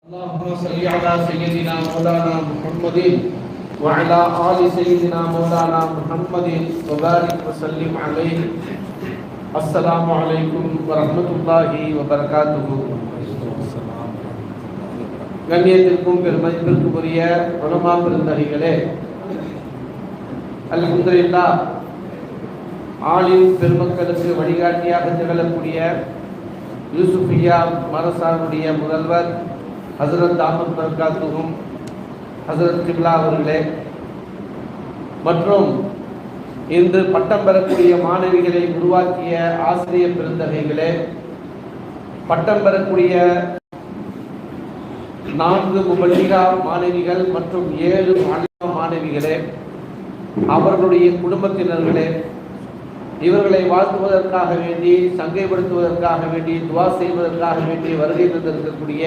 اللهم صل على سيدنا مولانا محمد وعلى آل سيدنا مولانا محمد وبارك وسلم عليه. السلام عليكم ورحمة الله وبركاته. கண்ணியத்திற்கும் பெருமதிப்பிற்குரிய உலமா பெருந்தகைகளே, அல்ஹம்துலில்லாஹ், ஆலிம் பெருமக்களுக்கு வழிகாட்டியாக திகழக்கூடிய யூசுஃபியா மதரசாவுடைய முதல்வர் ஹசரத் அஹ்மத் பரக்காத்துஹும் ஹசரத் கிப்லா அவர்களே, மற்றும் இன்று பட்டம் பெறக்கூடிய மாணவிகளை உருவாக்கிய ஆசிரியர் பெருந்தகைகளே, பட்டம் பெறக்கூடிய 4 முபல்லிகா மாணவிகள் மற்றும் 7 மாணவிகளே, அவர்களுடைய குடும்பத்தினர்களே, இவர்களை வாழ்த்துவதற்காக வேண்டி, சங்கைப்படுத்துவதற்காக வேண்டி, துவா செய்வதற்காக வேண்டி வருகை தந்திருக்கக்கூடிய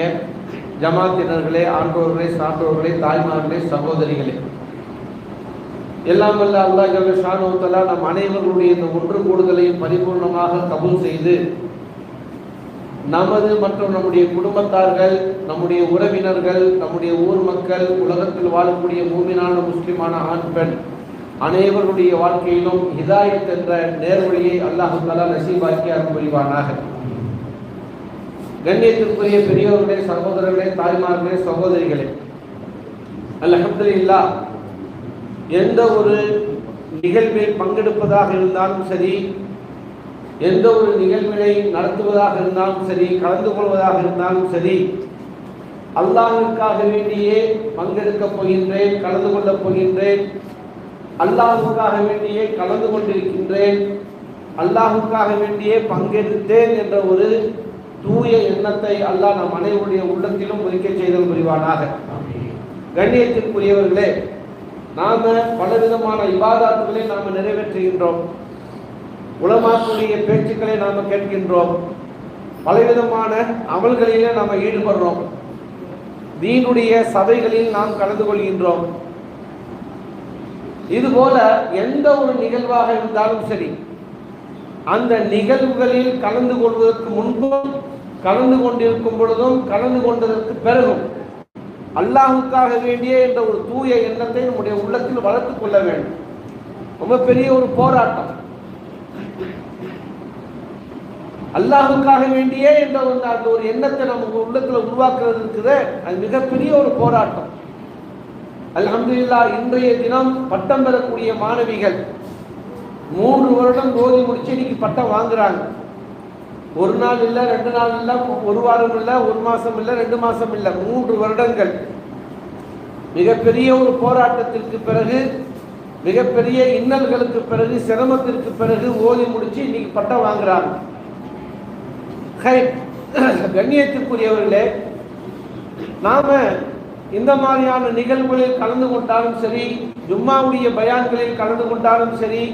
ஜமாத்தினர்களே, ஆன்றோர்களே, சான்றோர்களே, தாய்மார்களே, சகோதரிகளே, எல்லாம் வல்ல அல்லாஹ் ஜல்ல ஷானஹு வ தஆலா நம் அனைவர்களுடைய இந்த ஒன்று கூடுதலையும் பரிபூர்ணமாக கபூல் செய்து நமது மற்றும் நம்முடைய குடும்பத்தார்கள், நம்முடைய உறவினர்கள், நம்முடைய ஊர் மக்கள், உலகத்தில் வாழக்கூடிய மூமினான முஸ்லிமான ஆண் பெண் அனைவருடைய வாழ்க்கையிலும் ஹிதாயத் என்ற நேர்வழியை அல்லாஹ் தஆலா நசீபாக்கி அருள் புரிவானாக. கண்ணியத்திற்குரிய பெரியோர்களே, சகோதரர்களே, தாய்மார்களே, சகோதரிகளே, அல்ஹம்துலில்லாஹ், எந்த ஒரு நிகழ்வில் பங்கெடுப்பதாக இருந்தாலும் சரி, எந்த ஒரு நிகழ்வினை நடத்துவதாக இருந்தாலும் சரி, கலந்து கொள்வதாக இருந்தாலும் சரி, அல்லாஹ்வுக்காக வேண்டியே பங்கெடுக்கப் போகின்றேன், கலந்து கொள்ளப் போகின்றேன், அல்லாஹ்வுக்காக வேண்டியே கலந்து கொண்டிருக்கின்றேன், அல்லாஹ்வுக்காக வேண்டியே பங்கெடுத்தேன் என்ற ஒரு தூய எண்ணத்தை அல்லாஹ் நம் அனைவருடைய உள்ளத்திலும் ஒதுக்க செய்தல் புரிவானாக. கண்ணியத்திற்குரியவர்களே, நாம பலவிதமான இபாதத்துகளை நாம நிறைவேற்றுகின்றோம், உலமாக்களுடைய பேச்சுக்களை நாம கேட்கின்றோம், பலவிதமான அமல்களிலே நாம ஈடுபடுறோம், தீனுடைய சபைகளில் நாம் கலந்து கொள்கின்றோம். இதுபோல எந்த ஒரு நிகழ்வாக இருந்தாலும் சரி, அந்த நிகழ்வுகளில் கலந்து கொள்வதற்கு முன்பும், கலந்து கொண்டிருக்கும் பொழுதும், கலந்து கொண்டதற்கு பிறகும் அல்லாஹ்வுக்காக வேண்டிய என்ற ஒரு தூய எண்ணத்தை நம்முடைய உள்ளத்தில் வளர்த்துக் கொள்ள வேண்டும். ரொம்ப பெரிய ஒரு போராட்டம். அல்லாஹ்வுக்காக வேண்டிய என்ற அந்த ஒரு எண்ணத்தை நம்ம உள்ளத்தில் உருவாக்குறது இருக்குது, அது மிகப்பெரிய ஒரு போராட்டம். அல்ஹம்துலில்லாஹ், இன்றைய தினம் பட்டம் பெறக்கூடிய மாணவிகள் 3 வருடம் ஓதி முடிச்சு இன்னைக்கு பட்டம் வாங்குறாங்க. 1 நாள் இல்லை, 2 நாள் இல்லை, 1 வாரம் இல்லை, 1 மாசம் இல்லை, 2 மாசம் இல்லை, 3 வருடங்கள் மிகப்பெரிய ஒரு போராட்டத்திற்கு பிறகு, மிகப்பெரிய இன்னல்களுக்கு பிறகு, சிரமத்திற்கு பிறகு ஓதி முடிச்சு இன்னைக்கு பட்டம் வாங்குறாங்க. கண்ணியத்திற்குரியவர்களே, நாம இந்த மாதிரியான நிகழ்வுகளில் கலந்து கொண்டாலும் சரி, ஜும்மாவுடைய பயான்களில் கலந்து கொண்டாலும் சரி,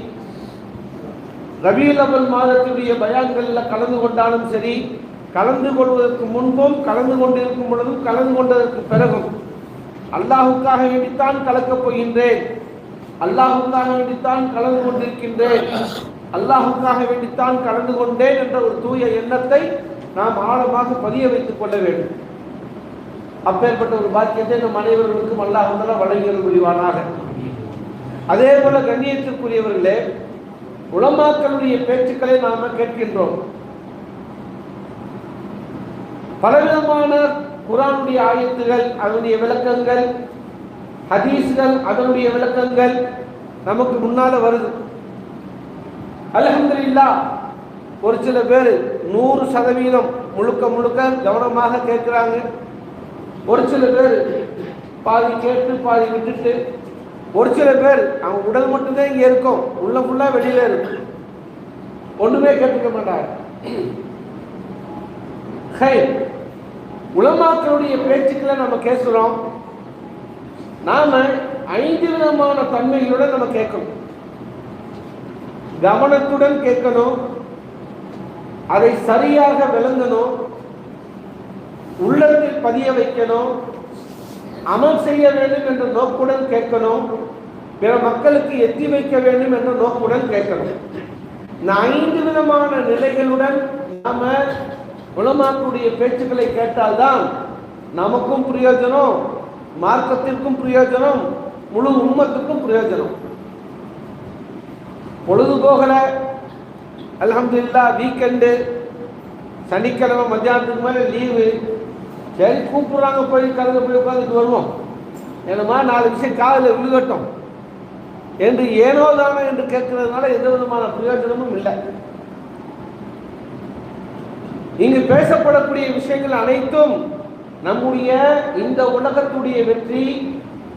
ரபியுல் அவ்வல் மாதத்துடைய பயான்களில் கலந்து கொண்டாலும் சரி, கலந்து கொள்வதற்கு முன்பும், கலந்து கொண்டிருக்கும் பொழுதும், கலந்து கொண்டதற்கு பிறகும் அல்லாஹ்வுக்காக வேண்டித்தான் கலக்கப் போகின்றேன், அல்லாஹ்வுக்காக வேண்டித்தான் கலந்து கொண்டிருக்கின்றேன், அல்லாஹ்வுக்காக வேண்டித்தான் கலந்து கொண்டேன் என்ற ஒரு தூய எண்ணத்தை நாம் ஆழமாக பதிய வைத்துக் கொள்ள வேண்டும். அப்பேற்பட்ட ஒரு பாக்கியத்தை நம் அனைவர்களுக்கும் அல்லாஹ் வழங்கியல் புரிவானாக. அதே போல கண்ணியத்திற்குரியவர்களே, உலமாக்களுடைய பேச்சுக்களை நாம கேட்கின்றோம். பலவிதமான குர்ஆனுடைய ஆயத்துகள், அதனுடைய விளக்கங்கள், ஹதீஸ்கள், அதனுடைய விளக்கங்கள் நமக்கு முன்னால வருது. அல்ஹம்துலில்லாஹ், ஒரு சில பேர் 100% முழுக்க முழுக்க கவனமாக கேட்கிறாங்க. ஒரு சில பேர் பாதி கேட்டு பாதி விட்டுட்டு, ஒரு சில பேர் அவங்க உடல் மட்டும்தான் இங்கே இருக்கும், உள்ள ஃபுல்லா வெளியில இருக்கும், ஒண்ணுமே கேட்டுக்க மாட்டாங்க. உலமாக்களுடைய பேச்சுக்களை நம்ம கேட்கிறோம். நாம 5 விதமான தன்மைகளுடன் நம்ம கேட்கணும். கவனத்துடன் கேட்கணும், அதை சரியாக விளங்கணும், உள்ளத்தில் பதிய வைக்கணும், அமல் செய்ய வேண்டும் என்ற நோக்குடன் கேட்கணும், பிற மக்களுக்கு எத்தி வைக்க வேண்டும் என்ற நோக்குடன் கேட்கணும். இந்த 5 விதமான நிலைகளுடன் நாம உலமாக்களுடைய பேச்சுக்களை கேட்டால்தான் நமக்கும் பிரயோஜனம், மார்க்கத்திற்கும் பிரயோஜனம், முழு உம்மத்துக்கும் பிரயோஜனம். பொழுது போகல, அல்ஹம்துலில்லாஹ் வீக்கெண்டு, சனிக்கிழமை மத்தியானத்துக்கு மேலே லீவு, சரி கூப்பிடுறாங்க போய் கலந்து போய் உட்காந்துட்டு வருவோம், என்னமா 4 விஷயம் காதில் விழுகட்டும் என்று ஏனோ தானோ என்று கேட்கறதுனால எந்த விதமான பிரயோஜனமும் இல்லை. இங்கு பேசப்படக்கூடிய விஷயங்கள் அனைத்தும் நம்முடைய இந்த உலகத்துடைய வெற்றி,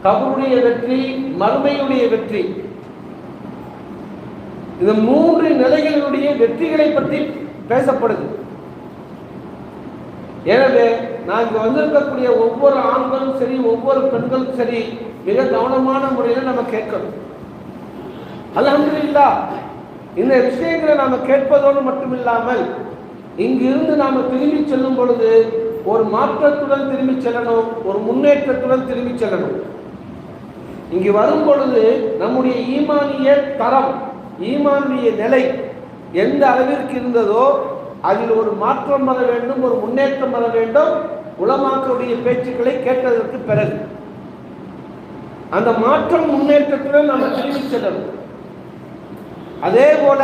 கபருடைய வெற்றி, மறுமையுடைய வெற்றி, இந்த 3 நிலைகளினுடைய வெற்றிகளை பற்றி பேசப்படுது. எனவே நாங்கள் வந்திருக்கக்கூடிய ஒவ்வொரு ஆண்களும் சரி, ஒவ்வொரு பெண்களும் சரி, மிக கவனமான முறையில் நம்ம கேட்கணும். அல்ஹம்துலில்லாஹ் இந்த விஷயங்களை நாம கேட்பதோடு மட்டுமில்லாமல் இங்கிருந்து நாம திரும்பி செல்லும் பொழுது ஒரு மாற்றத்துடன் திரும்பி செல்லணும், ஒரு முன்னேற்றத்துடன் திரும்பி செல்லணும். இங்கு வரும் பொழுது நம்முடைய ஈமானிய தரம், ஈமானிய நிலை எந்த அளவிற்கு இருந்ததோ அதில் ஒரு மாற்றம் வர வேண்டும், ஒரு முன்னேற்றம் வர வேண்டும். உலமாக்களுடைய பேச்சுக்களை கேட்டதற்கு பிறகு அந்த மாற்றம் முன்னேற்றத்துடன் நம்ம திரும்பி செல்லணும். அதே போல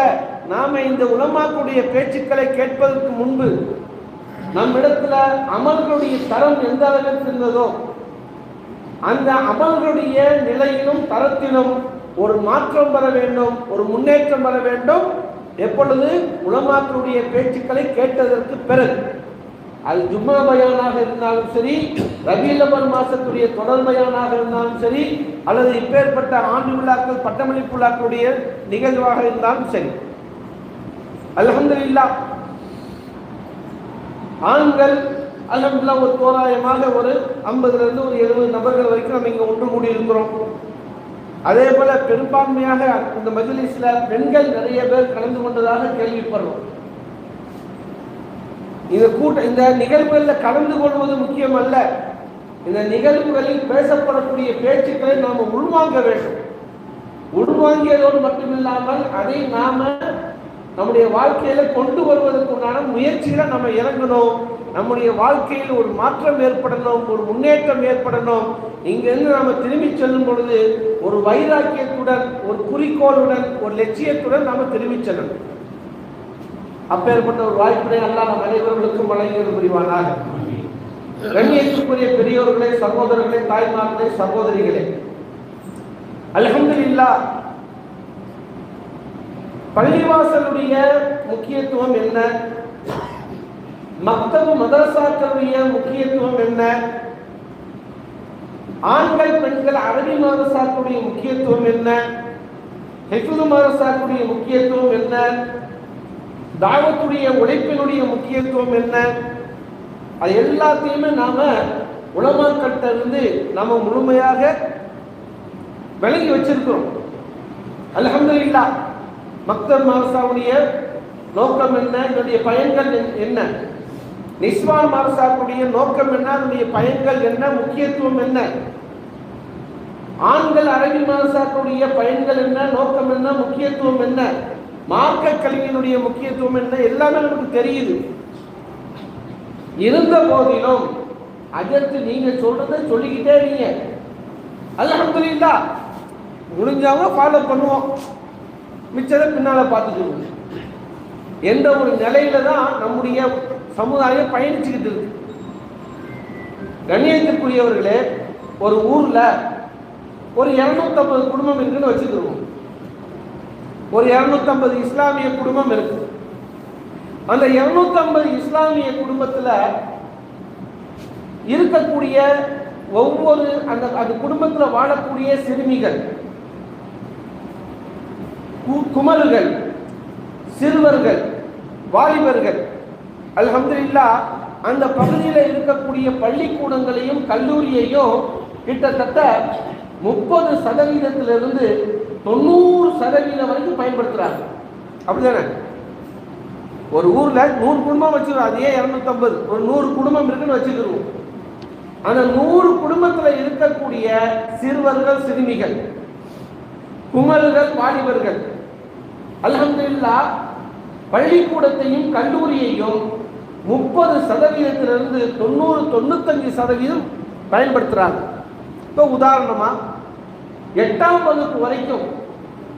நாம இந்த உலமாக்களுடைய பேச்சுக்களை கேட்பதற்கு முன்பு நம்மிடத்துல அமல்களுடைய தரம் எந்த அளவிற்கு இருந்ததோ அந்த அமல்களுடைய நிலையிலும் தரத்திலும் ஒரு மாற்றம் வர வேண்டும், ஒரு முன்னேற்றம் வர வேண்டும். எப்பொழுது உலமாக்களுடைய பேச்சுக்களை கேட்டதற்கு பிறகு, அது ஜும்மா பயானாக இருந்தாலும் சரி, ரபீஉல் அவ்வல் மாசத்துடைய தொடர் பயானாக இருந்தாலும் சரி, அல்லது இப்பேற்பட்ட ஆண்டு விழாக்கள், பட்டமளிப்பு விழாக்களுடைய நிகழ்வாக இருந்தாலும் சரி. அல்ஹம்துலில்லாஹ் ஆண்கள் அல்ஹம்துலில்லாஹ் ஒரு தோராயமாக ஒரு 50லிருந்து ஒரு 70 நபர்கள் வரைக்கும் நம்ம இங்கே ஒன்று கூடி இருக்கிறோம். அதே போல பெரும்பான்மையாக இந்த மஜ்லிஸ்ல பெண்கள் நிறைய பேர் கலந்து கொண்டதாக கேள்விப்படுறோம். இந்த நிகழ்வுகளில் கலந்து கொள்வது முக்கியம் அல்ல, இந்த நிகழ்வுகளில் பேசப்படக்கூடிய பேச்சுக்களை நாம உள்வாங்க வேண்டும். உள்வாங்கியதோடு மட்டுமில்லாமல் அதை நாம நம்முடைய வாழ்க்கையில கொண்டு வருவதற்குண்டான முயற்சியில நம்ம இறங்கணும். நம்முடைய வாழ்க்கையில் ஒரு மாற்றம் ஏற்படணும், ஒரு முன்னேற்றம் ஏற்படணும். இங்கிருந்து நாம திரும்பி செல்லும் பொழுது ஒரு வைராக்கியத்துடன், ஒரு குறிக்கோளுடன், ஒரு லட்சியத்துடன் நாம திரும்பி செல்லணும். அப்பேற்பட்ட ஒரு வாய்ப்பினை அல்லாஹ் நம் அனைவர்களுக்கும் வழங்கியது புரிவானாக. கண்ணியத்துக்குரிய பெரியோர்களே, சகோதரர்களே, தாய்மார்களே, சகோதரிகளே, அல்ஹம்துலில்லாஹ் பள்ளிவாசலுடைய முக்கியத்துவம் என்ன, மக்தபு மதரசாக்களுடைய முக்கியத்துவம் என்ன, ஆண்கள் பெண்கள் அரபி மதரசாக்களுடைய முக்கியத்துவம் என்ன, ஹிஃப்து மதரசாக்களுடைய முக்கியத்துவம் என்ன, தாவத்துடைய உழைப்பினுடைய முக்கியத்துவம் என்ன, அது எல்லாத்தையுமே நாம உலமாக்கள்கிட்ட இருந்து நாம முழுமையாக விளங்கி வச்சிருக்கிறோம். அல்ஹம்துலில்லாஹ் மக்தப் மதரசாவுடைய நோக்கம் என்ன, இதனுடைய பயன்கள் என்ன, நிஸ்வான் மதரசாவுடைய நோக்கம் என்ன, அதனுடைய பயன்கள் என்ன, முக்கியத்துவம் என்ன, ஆண்கள் அரபி மதரசாவுடைய பயன்கள் என்ன, நோக்கம் என்ன, முக்கியத்துவம் என்ன, மார்க்க கல்வியினுடைய முக்கியத்துவம் என்ன, எல்லாமே நமக்கு தெரியுது. இருந்த போதிலும் அதற்கு நீங்க சொல்றதை சொல்லிக்கிட்டே இருக்கீங்க. அல்ஹம்துலில்லாஹ் முடிஞ்சவங்க ஃபாலோ பண்ணுவோம், மிச்சதை பின்னால பார்த்துட்டு எந்த ஒரு நிலையில தான் நம்முடைய சமுதாயம் பயணிச்சுக்கிட்டு இருக்கு. கண்ணியத்திற்குரியவர்களே, ஒரு ஊர்ல ஒரு 250 குடும்பம் இருக்குன்னு வச்சுக்கிறோம். ஒரு 250 இஸ்லாமிய குடும்பம் இருக்கு. அந்த 250 இஸ்லாமிய குடும்பத்துல இருக்கக்கூடிய ஒவ்வொரு அந்த குடும்பத்துல வாழக்கூடிய சிறுமிகள், குமர்கள், சிறுவர்கள், வாலிபர்கள், அல்ஹம்துலில்லாஹ் அந்த பகுதியில் இருக்கக்கூடிய பள்ளிக்கூடங்களையும் கல்லூரியையும் கிட்டத்தட்ட 30% 90% வரைக்கும் பயன்படுத்துறாங்க. அப்படிதானே? ஒரு ஊர்ல 100 குடும்பம் வச்சுக்கிறோம், அதே 250, ஒரு 100 குடும்பம் இருக்குன்னு வச்சுக்கிறோம். அந்த 100 குடும்பத்துல இருக்கக்கூடிய சிறுவர்கள், சிறுமிகள், குமர்கள், வாலிபர்கள் அல்ஹம்துலில்லாஹ் பள்ளிக்கூடத்தையும் கல்லூரியையும் 30%-இருந்து 90-95% பயன்படுத்துறாங்க. இப்போ உதாரணமா 8ஆம் வகுப்பு வரைக்கும்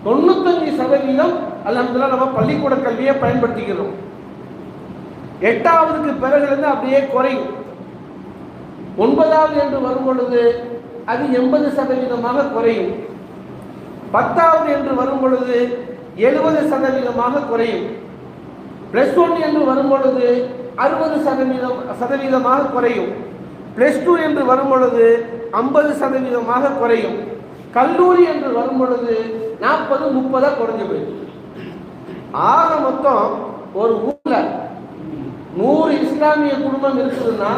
95% அல்ஹம்துலில்லாஹ் நம்ம பள்ளிக்கூட கல்வியை பயன்படுத்திக்கிறோம். 8ஆவதுக்கு பிறகு அப்படியே குறையும். 9வது என்று வரும் பொழுது அது 80% குறையும். 10வது என்று வரும் பொழுது 70% குறையும். +1 என்று வரும் பொழுது 60% குறையும். +2 என்று வரும் பொழுது 50% குறையும். கல்லூரி என்று வரும் பொழுது 40-30 குறைஞ்சு போயிடும். ஆக மொத்தம் ஒரு ஊர்ல 100 இஸ்லாமிய குடும்பம் இருக்குதுன்னா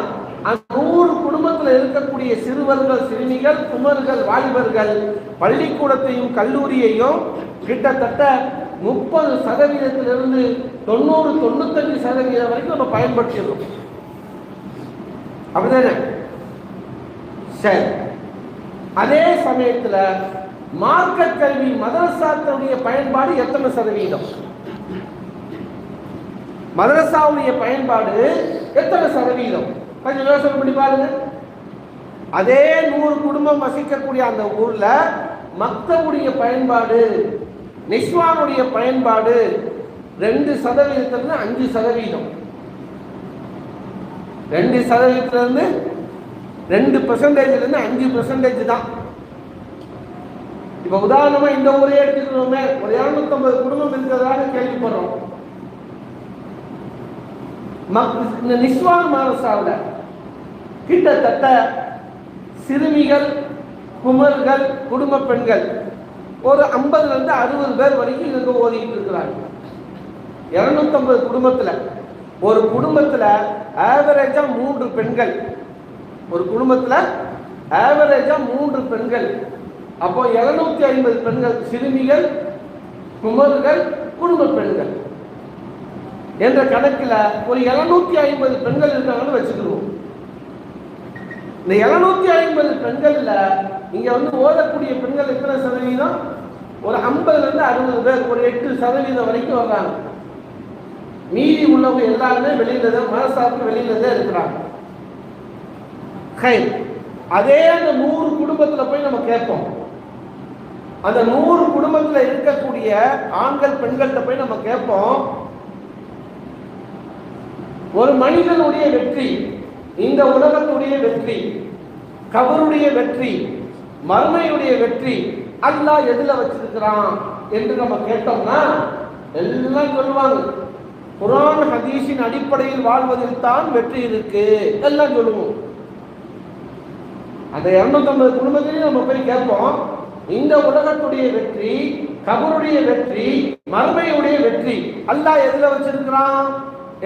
அந்த 100 குடும்பத்தில் இருக்கக்கூடிய சிறுவர்கள், சிறுமிகள், குமர்கள், வாலிபர்கள் பள்ளிக்கூடத்தையும் கல்லூரியையும் கிட்டத்தட்ட 30%-இருந்து 90-95% வரைக்கும் நம்ம பயன்படுத்திடுறோம். அப்படிதானே? சரி. அதே சமயத்தில் மார்க்க கல்வி மதரசாவுடைய பயன்பாடு எத்தனை சதவீதம்? மதரசாவுடைய பயன்பாடு எத்தனை சதவீதம்? கொஞ்சம் யோசனை பண்ணி பாருங்க. அதே 100 குடும்பம் வசிக்கக்கூடிய அந்த ஊர்ல மக்தவுடைய பயன்பாடு, நிஸ்வானுடைய பயன்பாடு 2%-இருந்து 5%. 2%-இருந்து 2%-இருந்து 5% தான். இப்ப உதாரணமா இந்த ஊரே எடுத்துக்கிறோமே, ஒரு 250 குடும்பம் இருக்கிறதாக கேள்விப்படுறோம். இந்த நிஸ்வான் மதரசாவில் கிட்டத்தட்ட சிறுமிகள், குமர்கள், குடும்ப பெண்கள் ஒரு 50-இருந்து 60 பேர் வரைக்கும் இங்க ஓதிக்கிட்டு இருக்கிறாங்க. 250 குடும்பத்தில் ஒரு குடும்பத்தில் ஆவரேஜா 3 பெண்கள், ஒரு குடும்பத்தில் ஆவரேஜா 3 பெண்கள். அப்போ 250 பெண்கள் சிறுமிகள், குமர்கள், குடும்ப பெண்கள் என்ற கணக்கில் ஒரு 750 பெண்கள் இருக்காங்கன்னு வச்சுக்கிறோம். இந்த 750 பெண்கள்ல இங்க ஓதக்கூடிய பெண்கள் எத்தனை சதவீதம்? ஒரு 50-இருந்து 60 பேர், ஒரு 8% வரைக்கும் வர்றாங்க. மீதி உள்ளவங்க எல்லாருமே வெளியில தான், மதரசாவுக்கு வெளியில தான் இருக்கிறாங்க. அதே அந்த 100 குடும்பத்துல போய் நம்ம கேட்போம். அந்த 100 குடும்பத்துல இருக்கக்கூடிய ஆண்கள் பெண்கள்கிட்ட போய் நம்ம கேட்போம், ஒரு மனிதனுடைய வெற்றி, இந்த உலகத்துடைய வெற்றி, கபருடைய வெற்றி, மறுமையுடைய வெற்றி அல்லாஹ் எதுல வச்சிருக்கிறான் என்று நம்ம கேட்டோம்னா எல்லாம் சொல்லுவாங்க, குர்ஆன் ஹதீஸின் அடிப்படையில் வாழ்வதில் தான் வெற்றி இருக்கு எல்லாம் சொல்லுவோம். அந்த 250 குடும்பத்திலையும் நம்ம போய் கேட்போம், இந்த உலகத்துடைய வெற்றி, கபருடைய வெற்றி, மறுமையுடைய வெற்றி அல்லாஹ் எதுல வச்சிருக்கிறான்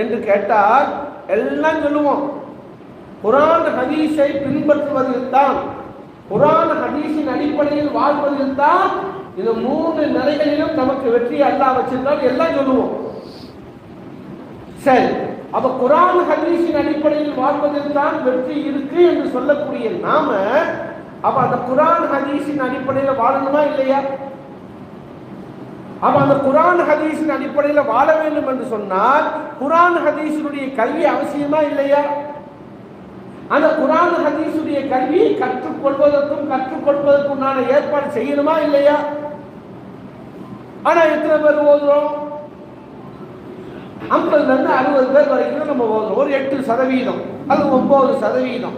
என்று கேட்டால் எல்லாம் சொல்லுவோம், குர்ஆன் ஹதீஸை பின்பற்றுவதில் தான், குர்ஆன் ஹதீஸின் அடிப்படையில் வாழ்வதில் தான் இந்த 3 நிலைகளிலும் நமக்கு வெற்றி அல்லாஹ் வச்சிருந்தால் எல்லாம் சொல்லுவோம். சரி, அப்ப குர்ஆன் ஹதீஸின் அடிப்படையில் வாழ்வதில் தான் வெற்றி இருக்கு என்று சொல்லக்கூடிய நாம அப்ப அந்த குர்ஆன் ஹதீஸின் அடிப்படையில் வாழணுமா இல்லையா? அப்ப அந்த குர்ஆன் ஹதீஸின் அடிப்படையில் வாழ வேண்டும் என்று சொன்னால் குர்ஆன் ஹதீஸினுடைய கல்வி அவசியமா இல்லையா? அந்த குர்ஆன் ஹதீஸுடைய கல்வியை கற்றுக்கொள்வதற்கும் கற்றுக்கொள்வதற்குண்டான ஏற்பாடு செய்யணுமா இல்லையா? ஆனா எத்தனை பேர் ஓதுறோம்? 50-இருந்து 60 பேர் வரைக்கும் நம்ம ஓதுறோம். ஒரு 8% அது 9%.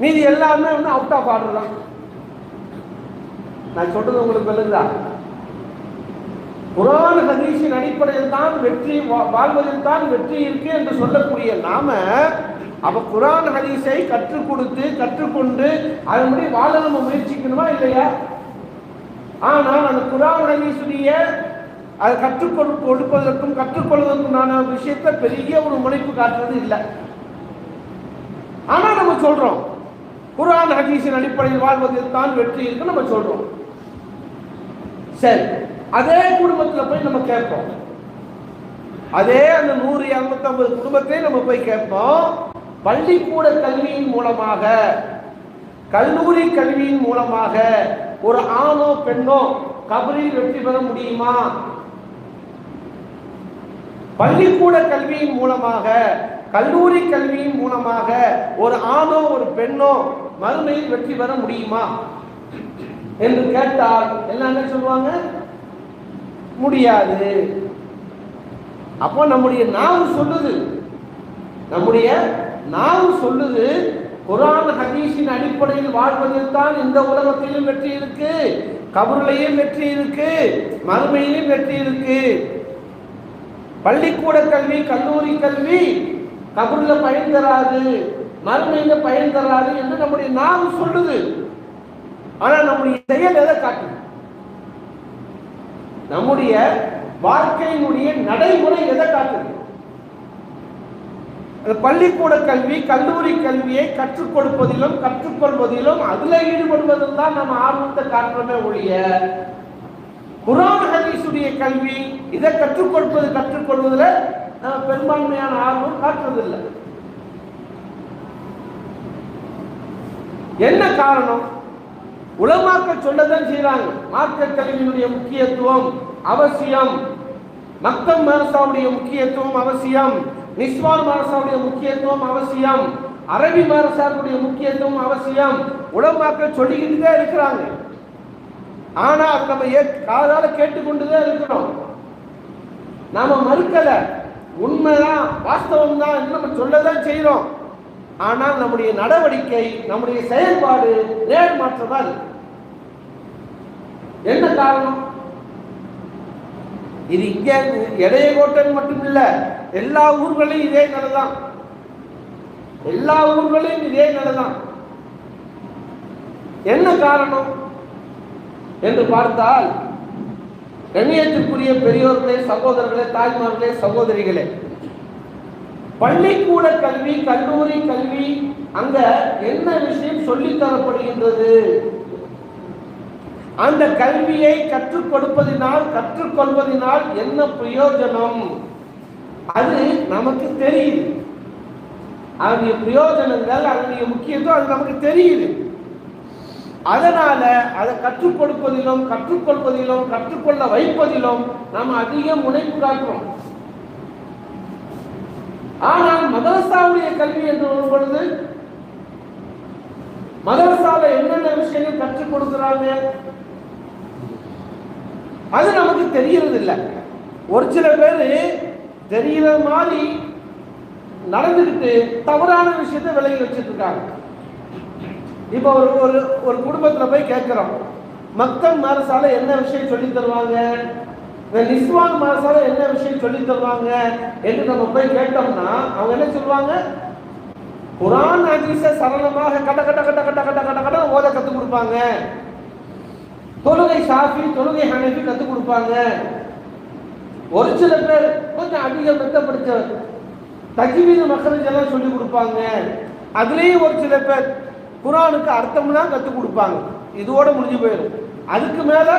மீதி எல்லாமே அவுட் ஆஃப் ஆர்டர் தான். நான் சொல்றது உங்களுக்கு விளங்குதா? குர்ஆன் ஹதீஸின் அடிப்படையில் தான் வெற்றி, வாழ்வதில் தான் வெற்றி இருக்கு என்று சொல்லக்கூடிய நாம அப்ப குர்ஆன் ஹதீஸை கற்றுக் கொடுத்து கற்றுக்கொண்டு அதன்படி வாழ நம்ம முயற்சிக்கணுமா இல்லையா? ஆனால் அந்த குர்ஆன் ஹதீஸுடைய அதை கற்றுக் கொடுப்பதற்கும் கற்றுக்கொள்வதற்குமான விஷயத்தை பெரிய ஒரு முனைப்பு காட்டுறது இல்லை. ஆனா நம்ம சொல்றோம் குர்ஆன் ஹதீஸின் அடிப்படையில் வாழ்வதில் தான் வெற்றி இருக்கு நம்ம சொல்றோம். சரி, அதே குடும்பத்தில் போய் நம்ம கேட்போம், அதே அந்த 100-250 குடும்பத்தை நம்ம போய் கேட்போம், பள்ளிக்கூட கல்வியின் மூலமாக, கல்லூரி கல்வியின் மூலமாக ஒரு ஆணோ பெண்ணோ கபரில் வெற்றி பெற முடியுமா? பள்ளிக்கூட கல்வியின் மூலமாக, கல்லூரி கல்வியின் மூலமாக ஒரு ஆணோ ஒரு பெண்ணோ மறுமையில் வெற்றி பெற முடியுமா என்று கேட்டால் என்ன சொல்லுவாங்க? முடியாது. அப்போ நம்முடைய நாவு சொல்லுது குர்ஆன் ஹதீஸின் அடிப்படையில் வாழ்வதில் தான் இந்த உலகத்திலும் வெற்றி இருக்கு, கபரிலேயும் வெற்றி இருக்கு, மறுமையிலும் வெற்றி இருக்கு. பள்ளிக்கூட கல்வி, கல்லூரி கல்வி கபரில் பயன் தராது, மறுமையில பயன் தராது என்று நம்முடைய நாவு சொல்லுது. ஆனா நம்முடைய செயல் எதை காட்டுது? நம்முடைய வாழ்க்கையினுடைய நடைமுறை எதை காட்டுது? பள்ளிக்கூட கல்வி, கல்லூரி கல்வியை கற்றுக் கொடுப்பதிலும் கற்றுக்கொள்வதிலும் அதுல ஈடுபடுவதில் தான் நம்ம ஆர்வத்தை காட்டுறோமே ஒழிய குர்ஆன் ஹதீஸுடைய கல்வி இதை கற்றுக்கொள்வதில் பெரும்பான்மையான ஆர்வம் காட்டுறதில்லை. என்ன காரணம்? உலமாக்கள் சொல்லதான் செய்யறாங்க. மார்க்க கல்வியினுடைய முக்கியத்துவம் அவசியம், மக்தப் மதரசாவுடைய முக்கியத்துவம் அவசியம், நிஸ்வான் மதரசாவுடைய முக்கியத்துவம் அவசியம், அரபி மதரசாவுடைய முக்கியத்துவம் அவசியம். உலமாக்கள் சொல்லிக்கிட்டு தான் இருக்கிறாங்க. ஆனா அது நம்ம காதால கேட்டுக்கொண்டுதான் இருக்கிறோம். நாம மறுக்கல, உண்மைதான், வாஸ்தவம் தான் நம்ம சொல்லதான் செய்யறோம். ஆனால் நம்முடைய நடவடிக்கை, நம்முடைய செயல்பாடு நேர்மாற்றமா இருக்கு. என்ன காரணம்? இது இங்க இடையகோட்டன் மட்டும் இல்ல, எல்லா ஊர்களையும் இதே நிலைதான். எல்லா ஊர்களையும் இதே நிலைதான். என்ன காரணம் என்று பார்த்தால், கண்ணியத்திற்குரிய பெரியோர்களே, சகோதரர்களே, தாய்மார்களே, சகோதரிகளே, பள்ளிக்கூட கல்வி, கல்லூரி கல்வி அங்க என்ன விஷயம் சொல்லித் தரப்படுகின்றது? அந்த கல்வியை கற்றுக் கற்றுக்கொள்வதனால் என்ன பிரயோஜனம்? அது நமக்கு தெரியுது. அதனுடைய பிரயோஜனங்கள், அதனுடைய முக்கியத்துவம் அது நமக்கு தெரியுது. அதனால அதை கற்றுக் கொடுப்பதிலும் கற்றுக்கொள்வதிலும் கற்றுக்கொள்ள வைப்பதிலும் நாம் அதிக முனைப்பு காட்டுறோம். ஆனால் மதரசாவுடைய கல்வி என்று வரும் பொழுது மதரசால என்னென்ன விஷயங்கள் கற்றுக் கொடுக்கிறாங்க அது நமக்கு தெரியறது இல்லை. ஒரு சில பேர் தெரிகிற மாதிரி நடந்துக்கிட்டு தவறான விஷயத்தை விலகி வச்சுட்டு இருக்காங்க. இப்போ ஒரு குடும்பத்தில் போய் கேட்கிறோம், மக்தப் மதரசால என்ன விஷயம் சொல்லி தருவாங்க, நிஸ்வான் மதரசால என்ன விஷயம் சொல்லி தருவாங்க என்று நம்ம போய் கேட்டோம்னா அவங்க என்ன சொல்லுவாங்க? குர்ஆன் ஹதீஸை சரளமாக கட்ட கட்ட கட்ட கட்ட கட்ட கட்ட கட்ட ஓத கற்றுக் கொடுப்பாங்க. தொழுகை ஷாஃபி, தொழுகை ஹனஃபி கற்றுக் கொடுப்பாங்க. ஒரு சில பேர் கொஞ்சம் அதிகம் மெத்தப்படுத்த தஜ்வீது மக்ரஜ் எல்லாம் சொல்லி கொடுப்பாங்க. அதுலேயும் ஒரு சில பேர் குர்ஆனுக்கு அர்த்தம்லாம் கற்றுக் கொடுப்பாங்க. இதோட முடிஞ்சு போயிடும். அதுக்கு மேல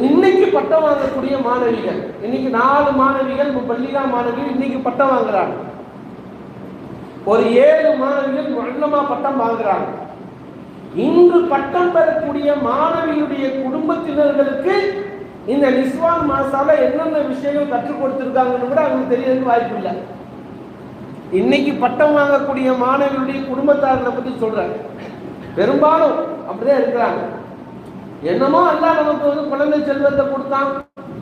இன்னைக்கு பட்டம் வாங்கக்கூடிய மாணவிகள், இன்னைக்கு 4 மாணவிகள் பள்ளிகா மாணவிகள் இன்னைக்கு பட்டம் வாங்குறாங்க. ஒரு 7 மாணவிகள் முஅல்லமா பட்டம் வாங்குறாங்க. இன்று பட்டம் பெறக்கூடிய மாணவியுடைய குடும்பத்தினர்களுக்கு இந்த நிஸ்வான் மதரசால என்னென்ன விஷயங்கள் கற்றுக் கொடுத்திருக்காங்கன்னு கூட அவங்களுக்கு தெரியறதுக்கு வாய்ப்பு இல்லை. இன்னைக்கு பட்டம் வாங்கக்கூடிய மாணவியுடைய குடும்பத்தார்களை பத்தி சொல்றேன். பெரும்பாலும் அப்படிதான் இருக்கிறாங்க. என்னமோ அல்லாஹ் நமக்கு குழந்தை செல்வத்தை கொடுத்தான்,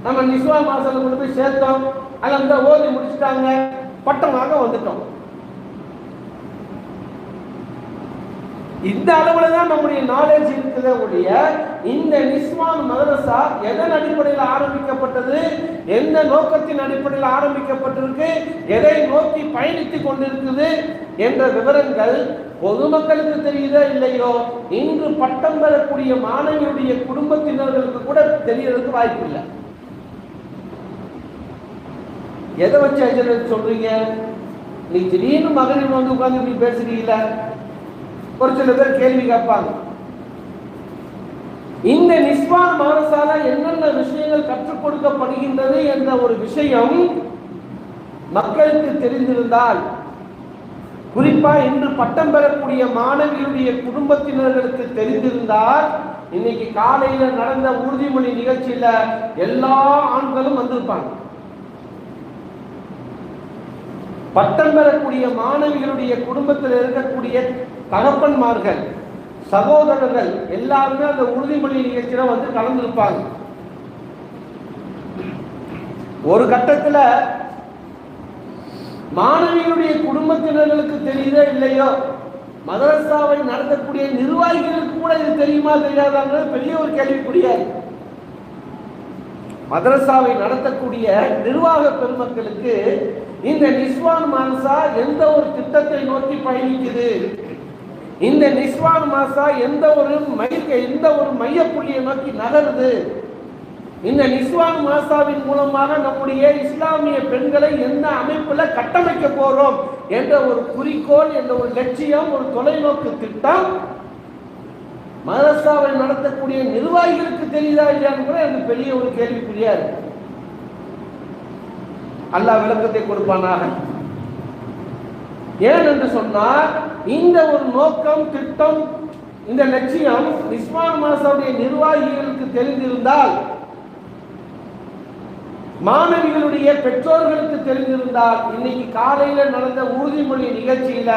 நம்ம நிஸ்வான் மதரசால கொண்டு போய் சேர்த்தோம், அது அந்த ஓதி முடிச்சுட்டாங்க, பட்டம் வாங்க வந்துட்டோம். இந்த அளவுல தான் நம்முடைய நாலேஜ் இருக்கிறத ஒழிய இந்த நிஸ்வான் மதரசா எதன் அடிப்படையில் ஆரம்பிக்கப்பட்டது, எந்த நோக்கத்தின் அடிப்படையில் ஆரம்பிக்கப்பட்டிருக்கு, எதை நோக்கி பயணித்துக் கொண்டிருக்குது என்ற விவரங்கள் பொதுமக்களுக்கு தெரியுதோ இல்லையோ, இன்று பட்டம் பெறக்கூடிய மாணவியுடைய குடும்பத்தினர்களுக்கு கூட தெரியறதுக்கு வாய்ப்பு இல்லை. எதை வச்சு அஜர் சொல்றீங்க? நீ திடீர்னு மகனில் வந்து உட்கார்ந்து இப்படி பேசுறீங்களா? ஒரு சில பேர் கேள்வி கேட்பாங்க. இந்த நிஸ்வான் மதரசால என்னென்ன விஷயங்கள் கற்றுக் கொடுக்கப்படுகின்றது என்ற ஒரு விஷயம் மக்களுக்கு தெரிந்திருந்தால், குறிப்பா இன்று பட்டம் பெறக்கூடிய மாணவியுடைய குடும்பத்தினர்களுக்கு தெரிந்திருந்தால், இன்னைக்கு காலையில நடந்த உறுதிமொழி நிகழ்ச்சியில எல்லா ஆண்களும் வந்திருப்பாங்க. பட்டம் பெறக்கூடிய மாணவிகளுடைய குடும்பத்தில் இருக்கக்கூடிய தகப்பன்மார்கள், சகோதரர்கள் எல்லாருமே அந்த உறுதிமொழி நிகழ்ச்சியில வந்து கலந்துருப்பாங்க. ஒரு கட்டத்தில் மாணவிகளுடைய குடும்பத்தினர்களுக்கு தெரியுதோ இல்லையோ, மதரசாவை நடத்தக்கூடிய நிர்வாகிகளுக்கு கூட இது தெரியுமா தெரியாதாங்க பெரிய ஒரு கேள்விக்குறியாரு. மதரசாவை நடத்தக்கூடிய நிர்வாக பெருமக்களுக்கு இந்த நிஸ்வான் மாசா எந்த ஒரு திட்டத்தை நோக்கி பயணிக்குது, இந்த நிஸ்வான் மாசா எந்த ஒரு மைய புள்ளியை நோக்கி நகருது, இந்த நிஸ்வான் மாசாவின் மூலமாக நம்முடைய இஸ்லாமிய பெண்களை எந்த அமைப்புல கட்டமைக்க போறோம் என்ற ஒரு குறிக்கோள், என்ற ஒரு லட்சியம், ஒரு தொலைநோக்கு திட்டம் மதரசாவை நடத்தக்கூடிய நிர்வாகிகளுக்கு தெரியுதா இல்லையான்னு கூட எனக்கு பெரிய ஒரு கேள்விக்குறியா இருக்கு. அல்லாஹ் விளக்கத்தை கொடுப்பானாக. ஏன் என்று சொன்னால், இந்த ஒரு நோக்கம், திட்டம், இந்த லட்சியம் நிஸ்வான் மாசாவுடைய நிர்வாகிகளுக்கு தெரிந்திருந்தால், மாணவிகளுடைய பெற்றோர்களுக்கு தெரிந்திருந்தால், இன்னைக்கு காலையில நடந்த உறுதிமொழி நிகழ்ச்சியில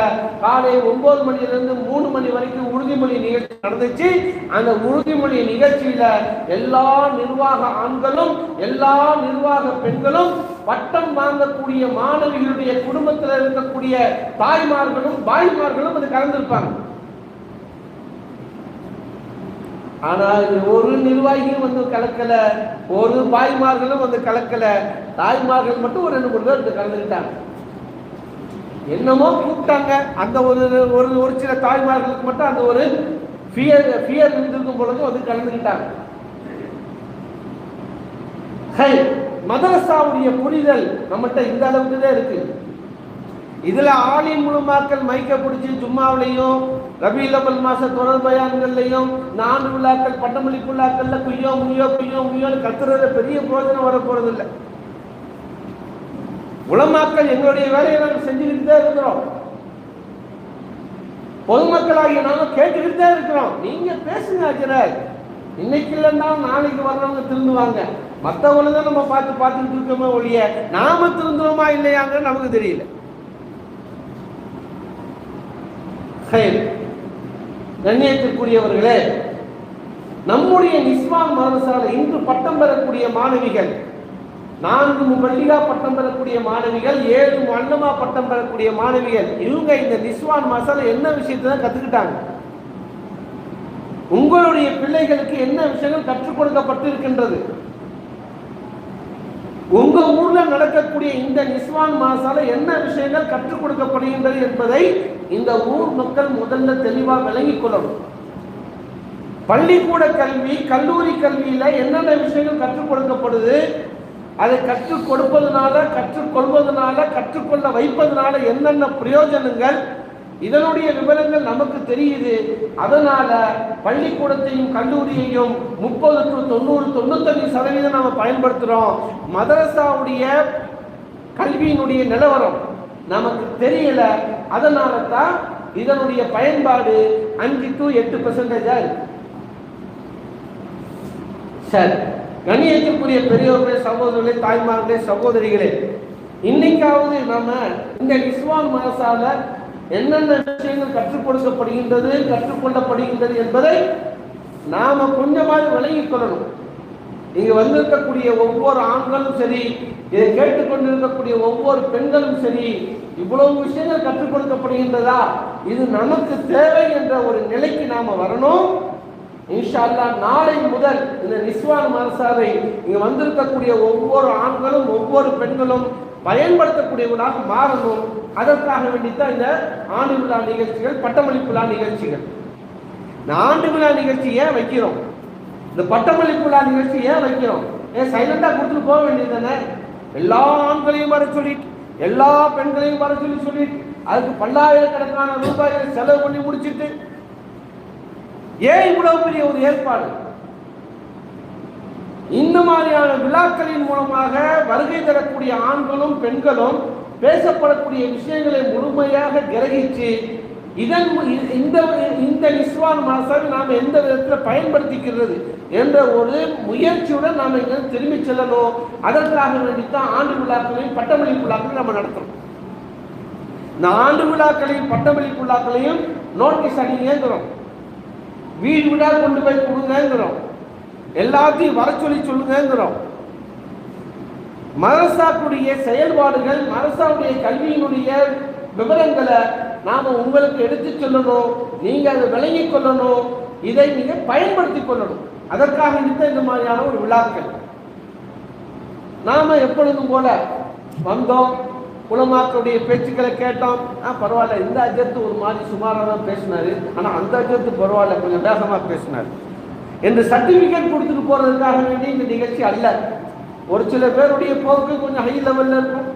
காலை 9 மணிலிருந்து 3 மணி வரைக்கும் உறுதிமொழி நிகழ்ச்சி நடந்துச்சு. அந்த உறுதிமொழி நிகழ்ச்சியில எல்லா நிர்வாக ஆண்களும் எல்லா நிர்வாக பெண்களும் பட்டம் வாங்கக்கூடிய மாணவிகளுடைய குடும்பத்தில் இருக்கக்கூடிய தாய்மார்களும் பாய்மார்களும் அது கலந்திருப்பாங்க. ஆனால் ஒரு நிர்வாகியும் வந்து கலக்கல, ஒரு பாய்மார்களும் வந்து கலக்கல, தாய்மார்கள் மட்டும் ஒரு 2 3 பேர் வந்து கலந்துக்கிட்டாங்க. என்னமோ கூப்பிட்டாங்க. அந்த ஒரு சில தாய்மார்களுக்கு மட்டும் அந்த ஒரு ஃபியர் இருந்திருக்கும் பொழுது வந்து கலந்துக்கிட்டாங்க. மதரசாவுடைய புரிதல் நம்மகிட்ட இந்த அளவுக்கு தான் இருக்கு. இதுல ஆலிம் முழுமாக்கள் மைக்க பிடிச்சி ஜும்மாவிலையும் ரபீல் அவல் மாச தொடர் பயான்கள்லையும் 4 விழாக்கள் பட்டமளிப்பு விழாக்கள்ல குய்யோ முய்யோ குய்யோ முய்யோன்னு கத்துறதுல பெரிய பிரயோஜனம் வர போறது இல்லை. உலமாக்கள் எங்களுடைய வேலையை நாங்கள் செஞ்சுக்கிட்டு தான் இருக்கிறோம். பொதுமக்களாகிய நாங்கள் கேட்டுக்கிட்டு தான் இருக்கிறோம். நீங்க பேசுங்க ஆச்சரார். இன்னைக்கு இல்லைன்னா நாளைக்கு வர்றவங்க திருந்துவாங்க. மற்றவங்களை தான் நம்ம பார்த்துக்கிட்டு இருக்கோமே ஒழிய நாம திருந்துவோமா இல்லையாங்க நமக்கு தெரியல. கண்ணியத்திற்குரியவர்களே, நம்முடைய நிஸ்வான் மதரசால இன்று பட்டம் பெறக்கூடிய மாணவிகள் 4 முபல்லிகா பட்டம் பெறக்கூடிய மாணவிகள், 7 முஅல்லமா பட்டம் பெறக்கூடிய மாணவிகள், இவங்க இந்த நிஸ்வான் மசாலா என்ன விஷயத்தை தான் கத்துக்கிட்டாங்க. உங்களுடைய பிள்ளைகளுக்கு என்ன விஷயங்கள் கற்றுக் கொடுக்கப்பட்டு இருக்கின்றது, உங்க ஊர்ல நடக்கக்கூடிய இந்த நிஸ்வான் மாசால என்ன விஷயங்கள் கற்றுக் கொடுக்கப்படுகின்றது என்பதை இந்த ஊர் மக்கள் முதல்ல தெளிவா விளங்கிக் கொள்ளணும். பள்ளிக்கூட கல்வி, கல்லூரி கல்வியில என்னென்ன விஷயங்கள் கற்றுக் கொடுக்கப்படுது, அதை கற்றுக் கொடுப்பதனால, கற்றுக்கொள்வதனால, கற்றுக்கொள்ள வைப்பதனால என்னென்ன பிரயோஜனங்கள், இதனுடைய விவரங்கள் நமக்கு தெரியுது. அதனால பள்ளிக்கூடத்தையும் கல்லூரியையும் 30 to 90 95% நாம பயன்படுத்துறோம். மதரசாவுடைய கல்வியினுடைய நிலவரம் நமக்கு தெரியல. அதனால தான் இதனுடைய பயன்பாடு 5 to 8% இருக்கு. சரி, கண்ணியத்திற்குரிய பெரியோர்களே, சகோதரர்களே, தாய்மார்களே, சகோதரிகளே, இன்னைக்காவது நாம இந்த நிஸ்வான் மதரசால என்னென்ன விஷயங்கள் கற்றுக் கொடுக்கப்படுகின்றது, கற்றுக்கொள்ளப்படுகின்றது என்பதை நாம கொஞ்சமாக விளங்கிக் கொள்ளணும். இங்க வந்திருக்கக்கூடிய ஒவ்வொரு ஆண்களும் சரி, இதை கேட்டுக்கொண்டிருக்கக்கூடிய ஒவ்வொரு பெண்களும் சரி, இவ்வளவு விஷயங்கள் கற்றுக் கொடுக்கப்படுகின்றதா, இது நமக்கு தேவை என்ற ஒரு நிலைக்கு நாம வரணும். இன்ஷா அல்லாஹ் நாளை முதல் இந்த நிஸ்வான் மதரசாவை இங்க வந்திருக்கக்கூடிய ஒவ்வொரு ஆண்களும் ஒவ்வொரு பெண்களும் பயன்படுத்தக்கூடியவர்களாக மாறணும். அதற்காக வேண்டித்தான் இந்த ஆண்டு விழா நிகழ்ச்சிகள், பட்டமளிப்பு விழா நிகழ்ச்சிகள். இந்த ஆண்டு விழா நிகழ்ச்சி ஏன் வைக்கிறோம், இந்த பட்டமளிப்பு விழா நிகழ்ச்சி ஏன் வைக்கிறோம்? சைலண்டா கொடுத்துட்டு போக வேண்டியது தானே. எல்லா ஆண்களையும் வர சொல்லிட்டு, எல்லா பெண்களையும் வர சொல்லிட்டு அதுக்கு பல்லாயிரக்கணக்கான ரூபாய்களை செலவு பண்ணி முடிச்சுட்டு ஏன் இவ்வளவு பெரிய ஒரு ஏற்பாடு? இந்த மாதிரியான விழாக்களின் மூலமாக வருகை தரக்கூடிய ஆண்களும் பெண்களும் பேசப்படக்கூடிய விஷயங்களை முழுமையாக கிரகிச்சு இந்த நிஸ்வான் மாசாவை நாம் எந்த விதத்தில் பயன்படுத்திக்கிறது என்ற ஒரு முயற்சியுடன் நாம் இங்க திரும்பி செல்லணும். அதற்காக வேண்டித்தான் ஆண்டு விழாக்களையும் பட்டமளிப்பு விழாக்களையும் நம்ம நடத்தணும். இந்த ஆண்டு விழாக்களையும் பட்டமளிப்பு விழாக்களையும் நோட்டீஸ் அடிங்கிறோம், வீடு விழா கொண்டு போய் கொடுங்கிறோம், எல்லாத்தையும் வர சொல்லி சொல்லுங்கிறோம். மதரசாவுடைய செயல்பாடுகள், மதரசாவுடைய கல்வியினுடைய விவரங்களை நாம உங்களுக்கு எடுத்து சொல்லணும், நீங்க அதை விளங்கிக் கொள்ளணும், இதை நீங்க பயன்படுத்திக் கொள்ளணும். அதற்காக இந்த மாதிரியான ஒரு விழாக்கள். நாம எப்பொழுதும் போல வந்தோம், உலமாக்களுடைய பேச்சுக்களை கேட்டோம். பரவாயில்ல, இந்த அஜத்து ஒரு மாதிரி சுமாராக தான் பேசினாரு, ஆனா அந்த அஜத்து பரவாயில்ல கொஞ்சம் வேகமா பேசினார் என்று சர்டிபிகேட் கொடுத்துட்டு போறதுக்காக வேண்டி இந்த நிகழ்ச்சி அல்ல. ஒரு சில பேருடைய போக்கு கொஞ்சம் ஹை லெவல்ல இருக்கும்,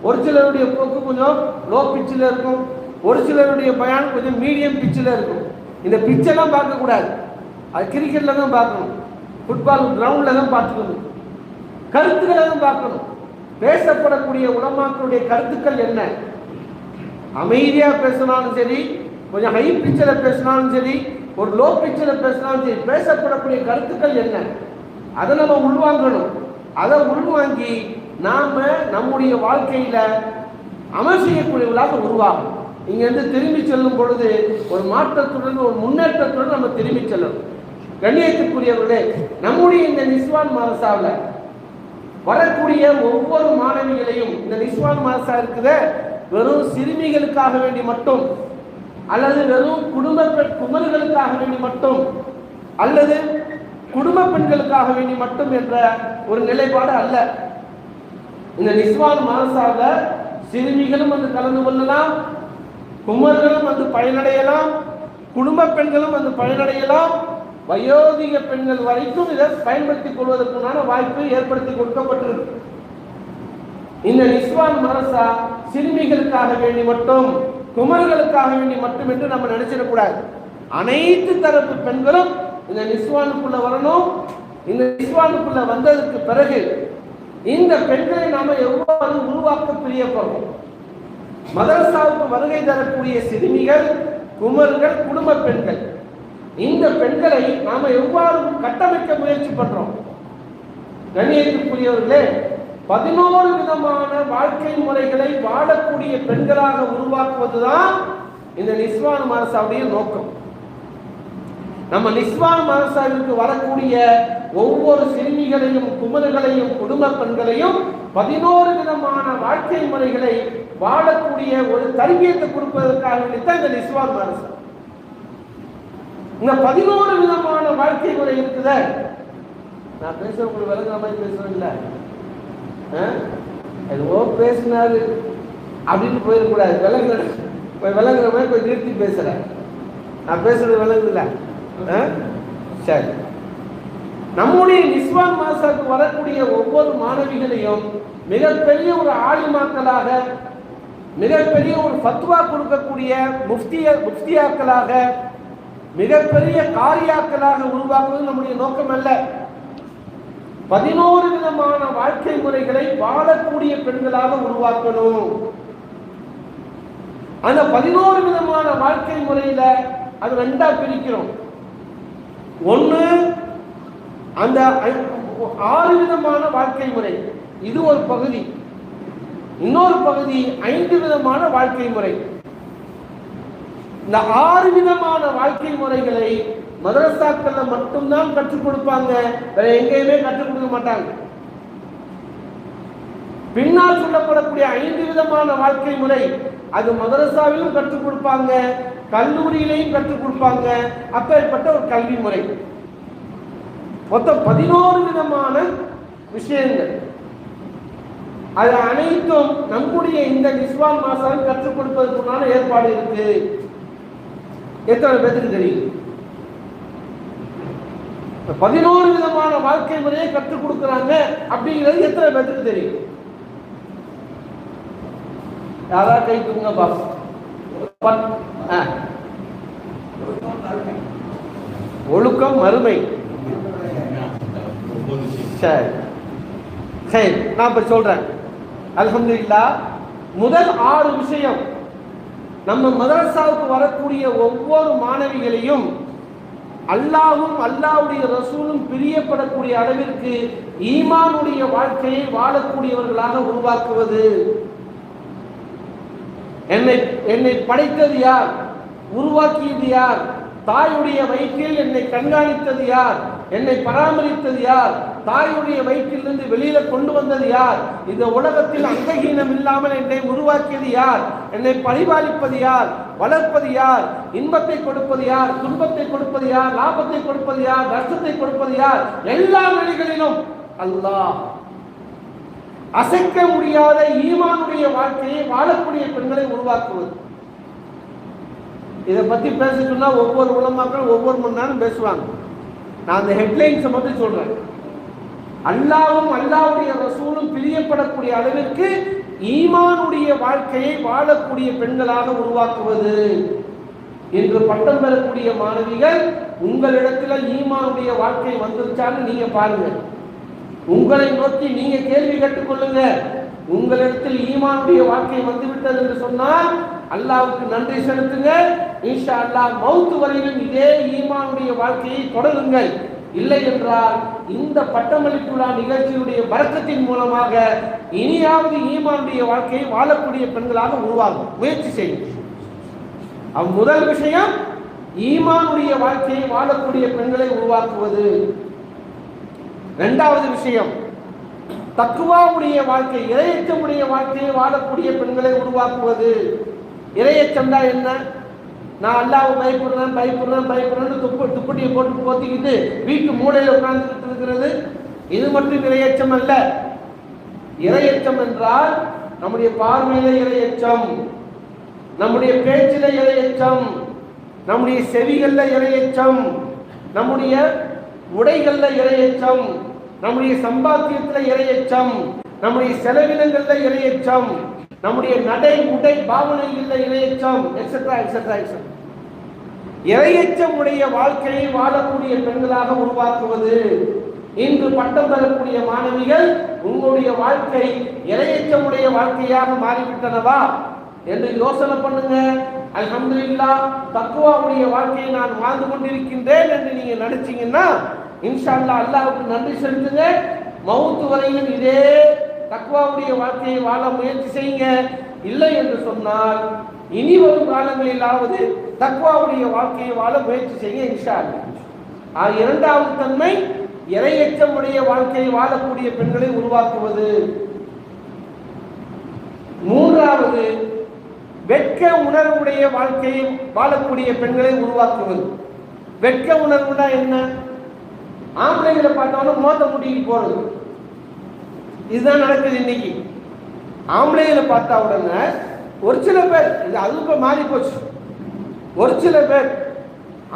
ஒரு சிலருடைய போக்கு கொஞ்சம் லோ பிச்சில் இருக்கும், ஒரு சிலருடைய பயான் கொஞ்சம் மீடியம் பிச்சில் இருக்கும். இந்த பிச்செல்லாம் பார்க்கக்கூடாது, அது கிரிக்கெட்ல தான் பார்க்கணும், ஃபுட்பால் கிரவுண்ட்ல தான் பார்த்துக்கணும், கருத்துக்களை தான் பார்க்கணும். பேசப்படக்கூடிய உலமாக்களுடைய கருத்துக்கள் என்ன, அமைதியா பேசினாலும் சரி, கொஞ்சம் ஹை பிச்சில் பேசினாலும் சரி, ஒரு லோ பிச்சில் பேசினாலும் சரி, பேசப்படக்கூடிய கருத்துக்கள் என்ன, அதை நம்ம உள்வாங்கணும். அதை உள்வாங்கி நாம நம்முடைய வாழ்க்கையில அமல் செய்யக்கூடியவர்களாக உருவாகும். இங்க இருந்து திரும்பி செல்லும் பொழுது ஒரு மாற்றத்துடன், ஒரு முன்னேற்றத்துடன் நம்ம திரும்பி செல்லணும். கண்ணியத்துக்குரியவர்களே, நம்முடைய இந்த நிஸ்வான் மதரசாவில் வரக்கூடிய ஒவ்வொரு மாணவிகளையும், இந்த நிஸ்வான் மதரசா இருக்குத வெறும் சிறுமிகளுக்காக வேண்டி மட்டும், அல்லது வெறும் குமர்களுக்காக வேண்டி மட்டும், அல்லது குடும்ப பெண்களுக்காக வேண்டி மட்டும் என்ற ஒரு நிலைப்பாடு அல்ல. இந்த நிஸ்வான் மதரசாவில் சிறுமிகளும் வந்து கலந்து கொள்ளலாம், குமர்களும் வந்து பயனடையலாம், குடும்ப பெண்களும் வந்து பயனடையலாம், வயோதிக பெண்கள் வரைக்கும் இதை பயன்படுத்திக் கொள்வதற்கான வாய்ப்பு ஏற்படுத்தி கொடுக்கப்பட்டிருக்கு. இந்த நிஸ்வான் மதரசா சிறுமிகளுக்காக வேண்டி மட்டும், குமர்களுக்காக வேண்டி மட்டும் என்று நம்ம நினைச்சிடக்கூடாது. அனைத்து தரப்பு பெண்களும் இந்த நிஸ்வானுக்குள்ள வரணும். இந்த நிஸ்வானுக்குள்ள வந்ததற்கு பிறகு இந்த பெண்களை நாம எவ்வாறு உருவாக்க பிரியப்படுறோம், மதரசாவுக்கு வருகை தரக்கூடிய சிறுமிகள், குமர்கள், குடும்ப பெண்கள், இந்த பெண்களை நாம எவ்வாறு கட்டமைக்க முயற்சி பண்றோம். கண்ணியத்துக்குரியவர்களே, 11 விதமான வாழ்க்கை முறைகளை வாழக்கூடிய பெண்களாக உருவாக்குவதுதான் இந்த நிஸ்வான் மதரசாவுடைய நோக்கம். நம்ம நிஸ்வான் மதரசாவிற்கு வரக்கூடிய ஒவ்வொரு சிறுமிகளையும், குமர்களையும், குடும்ப பெண்களையும் 11 விதமான வாழ்க்கை முறைகளை வாழக்கூடிய ஒரு தர்பியத்தை கொடுப்பதற்காக தான் இந்த நிஸ்வான் மதரசா. இந்த 11 விதமான வாழ்க்கை முறை இருக்குத, நான் பேசுறவங்களுக்கு விளங்குற மாதிரி பேசுறேன் இல்ல, ஏதோ பேசினாரு அப்படின்னு போயிடக்கூடாது, விளங்குற மாதிரி போய் நிறுத்தி பேசுறேன். நான் பேசுறது விளங்குதுல? சரி, நம்முடைய நிஸ்வான் மதரசாவுக்கு வரக்கூடிய ஒவ்வொரு மாணவிகளையும் மிகப்பெரிய ஒரு ஆலிமாக்களாக, மிகப்பெரிய ஒரு ஃபத்வா கொடுக்கக்கூடிய முஃப்தியாக்களாக, மிகப்பெரிய காரியாக்களாக உருவாக்குவது நம்முடைய நோக்கம் அல்ல. 11 விதமான வாழ்க்கை முறைகளை வாழக்கூடிய பெண்களாக உருவாக்கணும். அந்த 11 விதமான வாழ்க்கை முறையில அது 2ஆ பிரிக்கிறோம். ஒன்று அந்த 6 விதமான வாழ்க்கை முறை, இது ஒரு பகுதி. இன்னொரு பகுதி 5 விதமான வாழ்க்கை முறை. இந்த 6 விதமான வாழ்க்கை முறைகளை மதரசாக்கள்ல மட்டும்தான் கற்றுக் கொடுப்பாங்க, வேற எங்கேயுமே கற்றுக் கொடுக்க மாட்டாங்க. பின்னால் சொல்லப்படக்கூடிய 5 விதமான வாழ்க்கை முறை அது மதரசாவிலும் கற்றுக் கொடுப்பாங்க, கல்லூரியிலையும் கற்றுக் கொடுப்பாங்க. அப்பேற்பட்ட ஒரு கல்வி முறை. மொத்தம் 11 விதமான விஷயங்கள். அது அனைத்தும் நம்முடைய இந்த நிஸ்வான் மதரசாவில் கற்றுக் கொடுப்பதற்கான ஏற்பாடு இருக்கு. எத்தனை பேருக்கு தெரியும்? 11 விதமான வாழ்க்கை முறையை கற்றுக் கொடுக்கிறாங்க அப்படிங்கிறது எத்தனை பேருக்கு தெரியும்? யாரா கை தூங்க பாஸ். ஒழுக்கம், மறுமை. சரி சரி, நான் இப்ப சொல்றேன். அல்ஹம்துலில்லாஹ், முதல் 6 விஷயம் நம்ம மதரசாவுக்கு வரக்கூடிய ஒவ்வொரு மாணவிகளையும் அல்லாஹ்வும் அல்லாஹ்வுடைய ரசூலும் பிரியப்படக்கூடிய அளவிற்கு ஈமானுடைய வாழ்க்கையை வாழக்கூடியவர்களாக உருவாக்குவது. என்னை என்னை படைத்தது யார்? உருவாக்கியது யார்? தாயுடைய வயிற்றில் என்னை கண்காணித்தது யார்? என்னை பராமரித்தது யார்? தாயுடைய வயிற்றிலிருந்து வெளியில கொண்டு வந்தது யார்? இந்த உலகத்தில் அங்கஹீனம் இல்லாமல் என்னை உருவாக்கியது யார்? என்னை பரிபாலிப்பது யார்? வளர்ப்பது யார்? இன்பத்தை கொடுப்பது யார்? துன்பத்தை கொடுப்பது யார்? லாபத்தை கொடுப்பது யார்? நஷ்டத்தை கொடுப்பது யார்? எல்லா நிலைகளிலும் அல்லாஹ். அசைக்க முடியாத ஈமானுடைய வாழ்க்கையை வாழக்கூடிய பெண்களை உருவாக்குவது. இதை பத்தி பேச சொன்னா ஒவ்வொரு உலமாக்களும் ஒவ்வொரு மணி நேரம் பேசுவாங்க. நான் அந்த ஹெட்லைன்ஸை மட்டும் சொல்றேன். அல்லாஹ்வும் அல்லாஹ்வுடைய ரசூலும் பிரியப்படக்கூடிய அளவிற்கு ஈமானுடைய வாழ்க்கையை வாழக்கூடிய பெண்களாக உருவாக்குவது. என்று பட்டம் பெறக்கூடிய மாணவிகள், உங்களிடத்துல ஈமானுடைய வாழ்க்கை வந்துருச்சான்னு நீங்க பாருங்க. உங்களை நோக்கி நீங்க கேள்வி கேட்டுக்கொள்ளுங்க. உங்களிடத்தில் ஈமானுடைய வாழ்க்கை வந்துவிட்டது என்று சொன்னால் அல்லாஹ்வுக்கு நன்றி செலுத்துங்க. இன்ஷா அல்லாஹ் மௌத் வரையிலும் இதே ஈமானுடைய வாழ்க்கையை தொடருங்கள். இல்லை என்றால் இந்த பட்டமளிப்பு விழா நிகழ்ச்சியுடைய பரக்கத்தின் மூலமாக இனியாவது ஈமானுடைய வாழ்க்கையை வாழக்கூடிய பெண்களாக உருவாகும் முயற்சி செய்யும். முதல் விஷயம் ஈமானுடைய வாழ்க்கையை வாழக்கூடிய பெண்களை உருவாக்குவது. இரண்டாவது விஷயம் தக்வாவுடைய வாழ்க்கை, இறையச்சமுடைய வாழ்க்கையை வாழக்கூடிய பெண்களை உருவாக்குவது. இறையச்சம்டா என்ன? நான் அல்லாஹ்வை பயப்படுறேன்னு துப்பட்டியை போட்டு போத்திக்கிட்டு வீட்டு மூலையில் உட்கார்ந்துட்டு இருக்கிறது, இது மட்டும் இறையச்சம் அல்ல. இறையச்சம் என்றால் நம்முடைய பார்வையில இறையச்சம், நம்முடைய பேச்சில இறையச்சம், நம்முடைய செவிகள்ல இறையச்சம், நம்முடைய உடைகள்ல இறையச்சம், நம்முடைய சம்பாத்தியத்துல இறையச்சம், நம்முடைய செலவினங்கள்ல இறையச்சம், நம்முடைய நடை உடை பாவனைகள்ல இறையச்சம், எக்ஸெட்ரா எக்ஸெட்ரா எக்ஸெட்ரா. இறையச்சம் உடைய வாழ்க்கையை வாழக்கூடிய பெண்களாக உருவாக்குவது. இன்று பட்டம் பெறக்கூடிய மாணவிகள், உங்களுடைய வாழ்க்கை இறையச்சமுடைய வாழ்க்கையாக மாறிவிட்டனவா என்று யோசனை பண்ணுங்க. அல்ஹம்துலில்லாஹ் தக்வாவுடைய வாழ்க்கையை நான் வாழ்ந்து கொண்டிருக்கின்றேன் என்று நீங்க நினைச்சீங்கன்னா இன்ஷா அல்லாஹ் அல்லாஹ்வுக்கு நன்றி செலுத்துங்க. மௌத் வரையிலும் இதே தக்வாவுடைய வாழ்க்கையை வாழ முயற்சி செய்யுங்க. இல்லை என்று சொன்னால் இனி வரும் காலங்களிலாவது தக்வாவுடைய வாழ்க்கையை வாழ முயற்சி செய்ய இன்ஷா அல்லாஹ். இரண்டாவது தன்மை இறையச்சமுடைய வாழ்க்கையை வாழக்கூடிய பெண்களை உருவாக்குவது. மூன்றாவது வெட்க உணர்வுடைய வாழ்க்கையை வாழக்கூடிய பெண்களை உருவாக்குவது. வெட்க உணர்வுனா என்ன? ஆம்பளைகளை பார்த்தாலும் மோத முடிக்கு போறது, இதுதான் நடக்குது இன்னைக்கு. ஆம்பளைகளை பார்த்தா உடனே ஒரு சில பேர், இது அதுக்கு மாறி போச்சு, ஒரு சில பேர்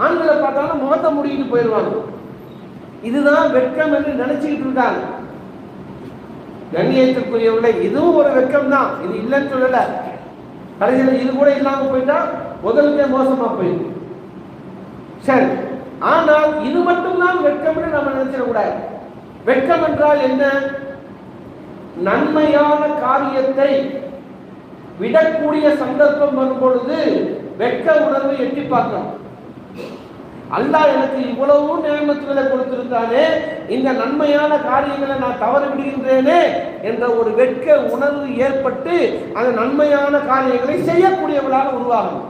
ஆண்களை பார்த்தாலும் முகத்தை முடிக்கிட்டு போயிடுவாங்க. இதுதான் வெட்கம் என்று நினைச்சுக்கிட்டு இருக்காங்க. கண்ணியத்திற்குரியவர்களே, இதுவும் ஒரு வெட்கம் தான், இது இல்லைன்னு சொல்லல. கடைசியில் இது கூட இல்லாம போயிட்டா முதலுக்கே மோசமா போயிடும். சரி, ஆனால் இது மட்டும்தான் வெட்கம் என்று நம்ம நினைச்சிடக்கூடாது. வெட்கம் என்றால் என்ன? நன்மையான காரியத்தை விடக்கூடிய சந்தர்ப்பம் வரும் பொழுது வெட்க உணர்வை எட்டி பார்க்கணும். அல்லாஹ் எனக்கு இவ்வளவு நியமத்துகளை கொடுத்திருந்தானே, இந்த நன்மையான காரியங்களை நான் தவறு விடுகின்றேனே என்ற ஒரு வெட்க உணர்வு ஏற்பட்டு அந்த நன்மையான காரியங்களை செய்யக்கூடியவர்களாக உருவாகணும்.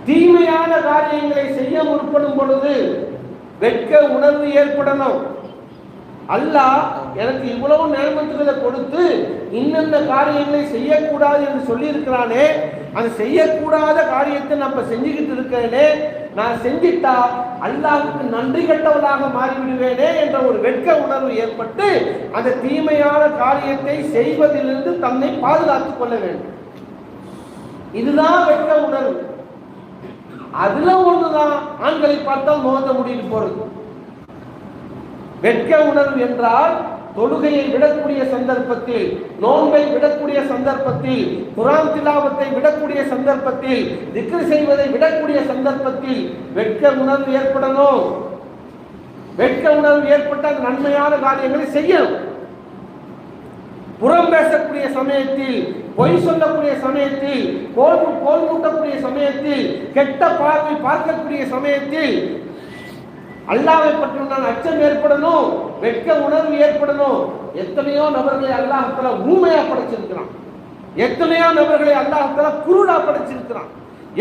தீமையான காரியங்களை செய்ய முற்படும் பொழுது வெட்க உணர்வு ஏற்படணும். அல்லாஹ் எனக்கு இவ்வளவு நியமத்துகளை கொடுத்து இன்னென்ன காரியங்களை செய்யக்கூடாது என்று சொல்லி இருக்கிறானே, அது செய்யக்கூடாத காரியத்தை நம்ம செஞ்சுக்கிட்டு இருக்கிறேனே, நான் செஞ்சிட்டா அல்லாஹ்வுக்கு நன்றி கெட்டவளாக மாறிவிடுவேனே என்ற ஒரு வெட்க உணர்வு ஏற்பட்டு அந்த தீமையான காரியத்தை செய்வதிலிருந்து தன்னை பாதுகாத்துக் கொள்ள வேண்டும். இதுதான் வெட்க உணர்வு. அதுல ஒண்ணுதான் ஆண்களை பார்த்தால் முகத்தை முடிட்டு போறது. வெட்க உணர்வு என்றால் தொழுகையை விடக்கூடிய சந்தர்ப்பத்தில், நோன்பை விடக்கூடிய சந்தர்ப்பத்தில், குர்ஆன் திலாவத்தை விடக்கூடிய சந்தர்ப்பத்தில், திக்ர் செய்வதை விடக்கூடிய சந்தர்ப்பத்தில் வெட்க உணர்வு ஏற்படணும். வெட்க உணர்வு ஏற்பட்டால் நன்மையான காரியங்களை செய்யணும். புறம் பேசக்கூடிய சமயத்தில், பொய் சொல்லக்கூடிய சமயத்தில், கோல் மூட்டக்கூடிய சமயத்தில், கெட்ட பார்வை பார்க்கக்கூடிய சமயத்தில் அல்லாஹ்வை பற்றி அச்சம் ஏற்படணும், வெட்க உணர்வு ஏற்படணும். எத்தனையோ நபர்களை அல்லாஹ் ஊமையா படைச்சிருக்கிறான். எத்தனையோ நபர்களை அல்லாஹ் தஆலா குருடா படைச்சிருக்கிறான்,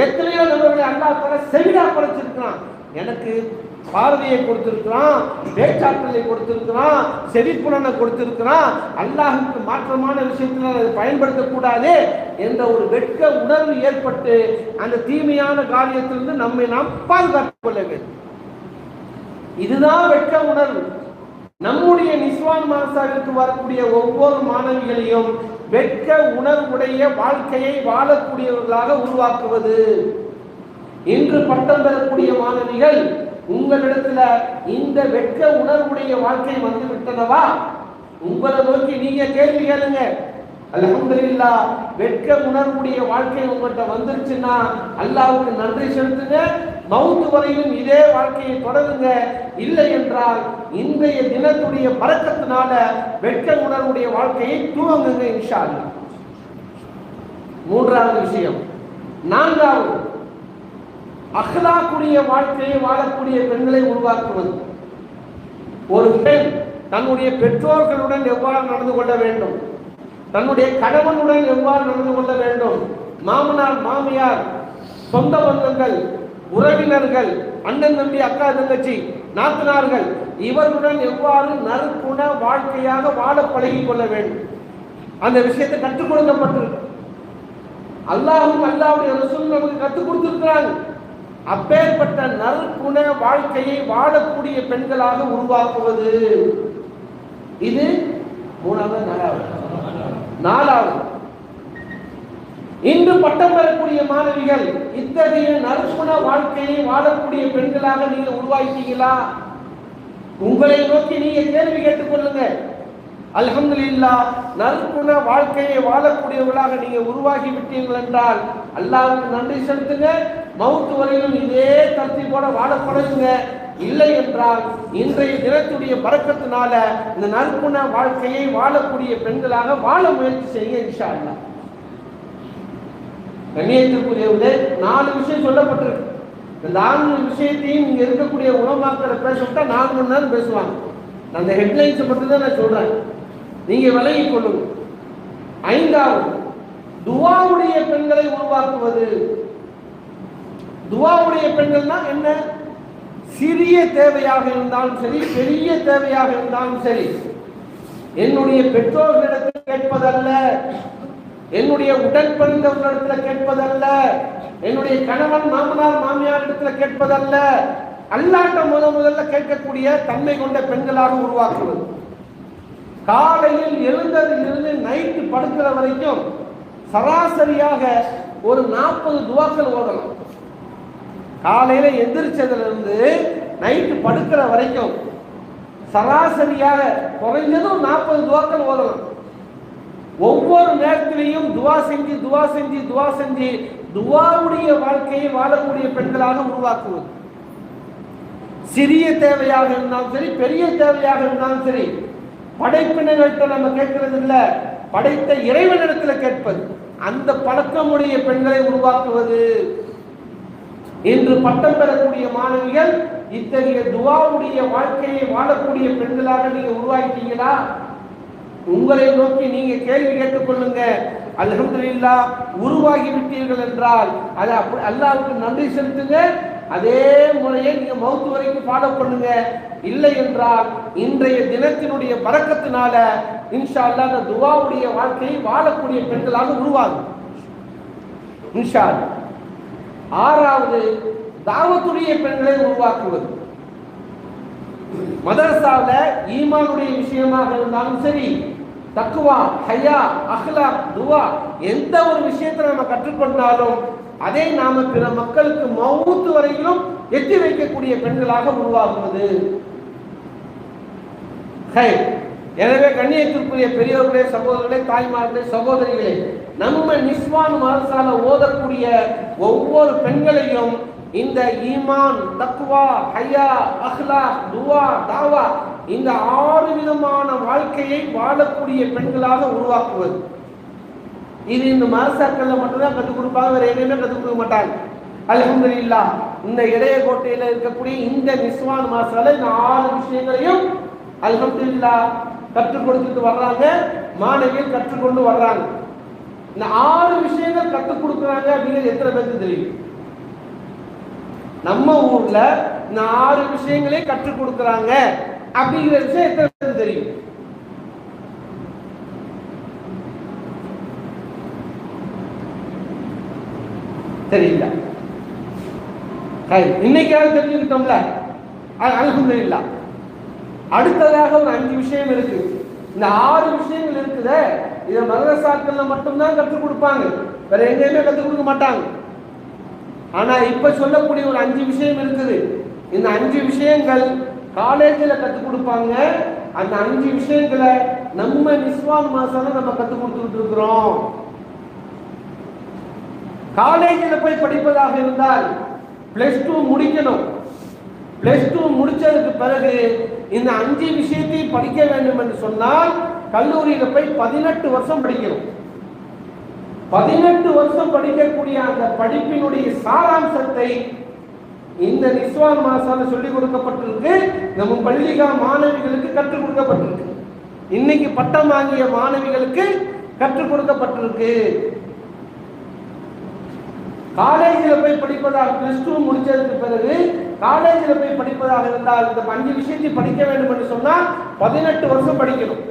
எத்தனையோ நபர்களை அல்லாஹ் தஆலா செவிடா படைச்சிருக்கிறான். எனக்கு பார்வையை கொடுத்திருக்கிறான், பேச்சாற்றலை கொடுத்திருக்கிறான், செவிப்புலனை கொடுத்திருக்கிறான். அல்லாஹ்வுக்கு மாற்றமான விஷயத்தில் அதை பயன்படுத்தக்கூடாது என்ற ஒரு வெட்க உணர்வு ஏற்பட்டு அந்த தீமையான காரியத்திலிருந்து நம்மை நாம் பாதுகாத்துக் கொள்ள வேண்டும். இதுதான் வெட்க உணர்வு. நம்முடைய நிஸ்வான் மாசாவிற்கு வரக்கூடிய ஒவ்வொரு மாணவிகளையும் வெட்க உணர்வுடைய வாழ்க்கையை வாழக்கூடியவர்களாக உருவாக்குவது. இன்று பட்டம் பெறக்கூடிய மாணவிகள், உங்களிடத்துல இந்த வெட்க உணர்வுடைய வாழ்க்கை வந்து விட்டனவா? உங்களை நோக்கி நீங்க கேள்வி கேளுங்க. அல்ஹம்துலில்லாஹ், வெட்க உணர்வுடைய வாழ்க்கை உங்கள்கிட்ட வந்துருச்சுன்னா அல்லாஹ்வுக்கு நன்றி செலுத்துங்க. மவுத்து வரையிலும் இதே வாழ்க்கையை தொடருங்க. இல்லை என்றால் இன்றைய தினத்துடைய பரக்கத்தினால வெட்க உணர்வுடைய வாழ்க்கையை துவங்குங்க இன்ஷா அல்லாஹ். மூன்றாவது விஷயம். நான்காவது, அஹ்லாக்குடைய வாழ்க்கையை வாழக்கூடிய பெண்களை உருவாக்குவது. ஒரு பெண் தன்னுடைய பெற்றோர்களுடன் எவ்வாறு நடந்து கொள்ள வேண்டும், தன்னுடைய கணவனுடன் எவ்வாறு நடந்து கொள்ள வேண்டும், மாமனார் மாமியார் சொந்த பந்தங்கள் உறவினர்கள் அண்ணன் தம்பி அக்கா தங்கச்சி நாத்தனார்கள் இவர்களுடன் எவ்வாறு நற்குண வாழ்க்கையாக வாழ பழகிக் கொள்ள வேண்டும், அந்த விஷயத்தை கற்றுக் கொடுக்கப்பட்டிருக்கு. அல்லாஹ்வும் அல்லாஹ்வுடைய ரசூலும் நமக்கு கற்றுக் கொடுத்திருக்கிறாங்க. அப்பேற்பட்ட நற்குண வாழ்க்கையை வாழக்கூடிய பெண்களாக உருவாக்குவது. இது மூணாவது. நாலாவது, இன்று பட்டம் பெறக்கூடிய மாணவிகள் இத்தகைய நற்குண வாழ்க்கையை வாழக்கூடிய பெண்களாக நீங்க உருவாக்கிட்டீங்களா? உங்களை நோக்கி நீங்க கேள்வி கேட்டுக் கொள்ளுங்க. அல்ஹம்துலில்லாஹ், நற்குண வாழ்க்கையை வாழக்கூடியவர்களாக நீங்க உருவாகி விட்டீர்கள் என்றால் அல்லாஹ்வுக்கு நன்றி செலுத்துங்க. மவுத்து வரையிலும் இதே தர்த்தீபோட வாழ பழகுங்க. இல்லை என்றால் இன்றைய தினத்துடைய பரக்கத்தினால இந்த நற்குண வாழ்க்கையை வாழக்கூடிய பெண்களாக வாழ முயற்சி செய்ய இன்ஷா அல்லாஹ். கண்ணியத்திற்குரியவர்களே, 4 விஷயம் சொல்லப்பட்டிருக்கு. இந்த 4 விஷயத்தையும் இங்க இருக்கக்கூடிய உலமாக்களை பேசிவிட்டா 4 மணி நேரம் பேசுவாங்க. நான் அந்த ஹெட்லைன்ஸை மட்டும் தான் நான் சொல்றேன், நீங்க விலகிக் கொள்ளுங்க. 5வது, துஆவுடைய பெண்களை உருவாக்குவது. துஆவுடைய பெண்கள்னா என்ன? சிறிய தேவையாக இருந்தாலும் சரி, பெரிய தேவையாக இருந்தாலும் சரி, என்னுடைய பெற்றோர்களிடத்தில் கேட்பதல்ல, என்னுடைய உடன் பிறந்தவர்களிடத்தில் கேட்பதல்ல, என்னுடைய கணவன் மாமனார் மாமியார் இடத்துல கேட்பதல்ல, அல்லாஹ்ட்ட முதல்ல கேட்கக்கூடிய தன்மை கொண்ட பெண்களாக உருவாக்குவது. காலையில் எழுந்ததிலிருந்து நைட்டு படுக்கிற வரைக்கும் சராசரியாக ஒரு 40 துஆக்கள் ஓதலாம். காலையில எந்திரிச்சதிலிருந்து நைட்டு படுக்கிற வரைக்கும் சராசரியாக குறைஞ்சதும் 40 துஆக்கள் ஓதலாம். ஒவ்வொரு நேரத்திலையும் துஆ செஞ்சு துஆவுடைய வாழ்க்கையை வாழக்கூடிய பெண்களாக உருவாக்குவது. சிறிய தேவையாக இருந்தாலும் சரி, பெரிய தேவையாக இருந்தாலும் சரி, படைப்பினர்கள்ட்ட நம்ம கேட்கறது இல்ல, படைத்த இறைவனிடத்தில் கேட்பது. அந்த பழக்கமுடைய பெண்களை உருவாக்குவது. இன்று பட்டம் பெறக்கூடிய மாணவிகள் இத்தகைய துஆவுடைய வாழ்க்கையை வாழக்கூடிய பெண்களாக நீங்க உருவாக்கிட்டீங்களா? உங்களை நோக்கி நீங்க கேள்வி கேட்டுக் கொள்ளுங்க. அல்ஹம்துலில்லாஹ், உருவாகி விட்டீர்கள் என்றால் அது அல்லாஹ்வுக்கு நன்றி செலுத்துங்க. அதே முறையை நீங்க மவுத்து வரைக்கும் ஃபாலோ பண்ணுங்க. இல்லை என்றால் இன்றைய தினத்தினுடைய பரக்கத்தினால இன்ஷா அல்லாஹ் அந்த துஆவுடைய வாழ்க்கையை வாழக்கூடிய பெண்களாக உருவாகும் இன்ஷா அல்லாஹ். 6வது, தாவத்துடைய பெண்களை உருவாக்குவது. மதரசாவில் ஈமானுடைய விஷயமாக இருந்தாலும் சரி, தக்வா, ஹயா, அஹ்லாக், துஆ எந்த ஒரு விஷயத்தை நம்ம கற்றுக்கொண்டாலும் அதை நாம பிற மக்களுக்கு மவுத்து வரையிலும் எட்டி வைக்கக்கூடிய பெண்களாக உருவாக்குவது. எனவே கண்ணியத்திற்குரிய பெரியவர்களே, சகோதரர்களே, தாய்மார்களே, சகோதரிகளே, நம்ம நிஸ்வான் மதரசால ஓதக்கூடிய ஒவ்வொரு பெண்களையும் இந்த ஈமான், தக்வா, ஹயா, அஹ்லாக், துஆ, தாவா இந்த 6 விதமான வாழ்க்கையை வாழக்கூடிய பெண்களாக உருவாக்குவது. இது இந்த மதரசாக்கள்ல மட்டும்தான் கற்றுக் கொடுப்பாங்க, வேற எங்கேயுமே கற்றுக் கொடுக்க மாட்டாங்க. அல்ஹம்துலில்லாஹ், இந்த இடையகோட்டையில இருக்கக்கூடிய இந்த நிஸ்வான் மதரசால இந்த 6 விஷயங்களையும் அல்ஹம்துலில்லாஹ் கற்றுக் கொடுத்துட்டு வர்றாங்க, மாணவிகள் கற்றுக்கொண்டு வர்றாங்க. இந்த 6 விஷயங்கள் கற்றுக் கொடுக்குறாங்க அப்படிங்கிறது எத்தனை பேருக்கு தெரியும்? நம்ம ஊர்ல இந்த 6 விஷயங்களே கற்றுக் கொடுக்குறாங்க அப்படிங்கிற விஷயம் எத்தனை பேருக்கு தெரியும்? தெரியல. இன்னைக்காவது தெரிஞ்சுக்கிட்டோம்ல, அல்ஹம்துலில்லாஹ். அடுத்ததாக ஒரு 5 விஷயம் இருக்கு. இந்த 6 விஷயங்கள் இருக்குதே, இதை மதரசாக்கள்ல மட்டும்தான் கற்றுக் கொடுப்பாங்க, வேற எங்கேயுமே கற்றுக் கொடுக்க மாட்டாங்க. ஆனா இப்ப சொல்லக்கூடிய ஒரு 5 விஷயம் இருக்குது. இந்த 5 விஷயங்கள் காலேஜில் கற்றுக் கொடுப்பாங்க. அந்த 5 விஷயங்களை நம்ம நிஸ்வான் மாசால நம்ம கற்றுக் கொடுத்துட்டு இருக்கிறோம். காலேஜில் போய் படிப்பதாக இருந்தால் +2 முடிக்கணும். +2 முடிச்சதுக்கு பிறகு இந்த 5 விஷயத்தையும் படிக்க வேண்டும் என்று சொன்னால் கல்லூரியில் போய் 18 வருஷம் படிக்கணும். 18 வருஷம் படிக்கக்கூடிய அந்த படிப்பினுடைய சாராம்சத்தை இந்த நிஸ்வான் மாசால சொல்லிக் கொடுக்கப்பட்டிருக்கு. நம்ம பள்ளிகா மாணவிகளுக்கு கற்றுக் கொடுக்கப்பட்டிருக்கு. இன்னைக்கு பட்டம் வாங்கிய மாணவிகளுக்கு கற்றுக் கொடுக்கப்பட்டிருக்கு. காலேஜில் போய் படிப்பதாக +2 முடிச்சதுக்கு பிறகு காலேஜில் போய் படிப்பதாக இருந்தால் இந்த 5 விஷயத்தை படிக்க வேண்டும் என்று சொன்னால் 18 வருஷம் படிக்கணும்.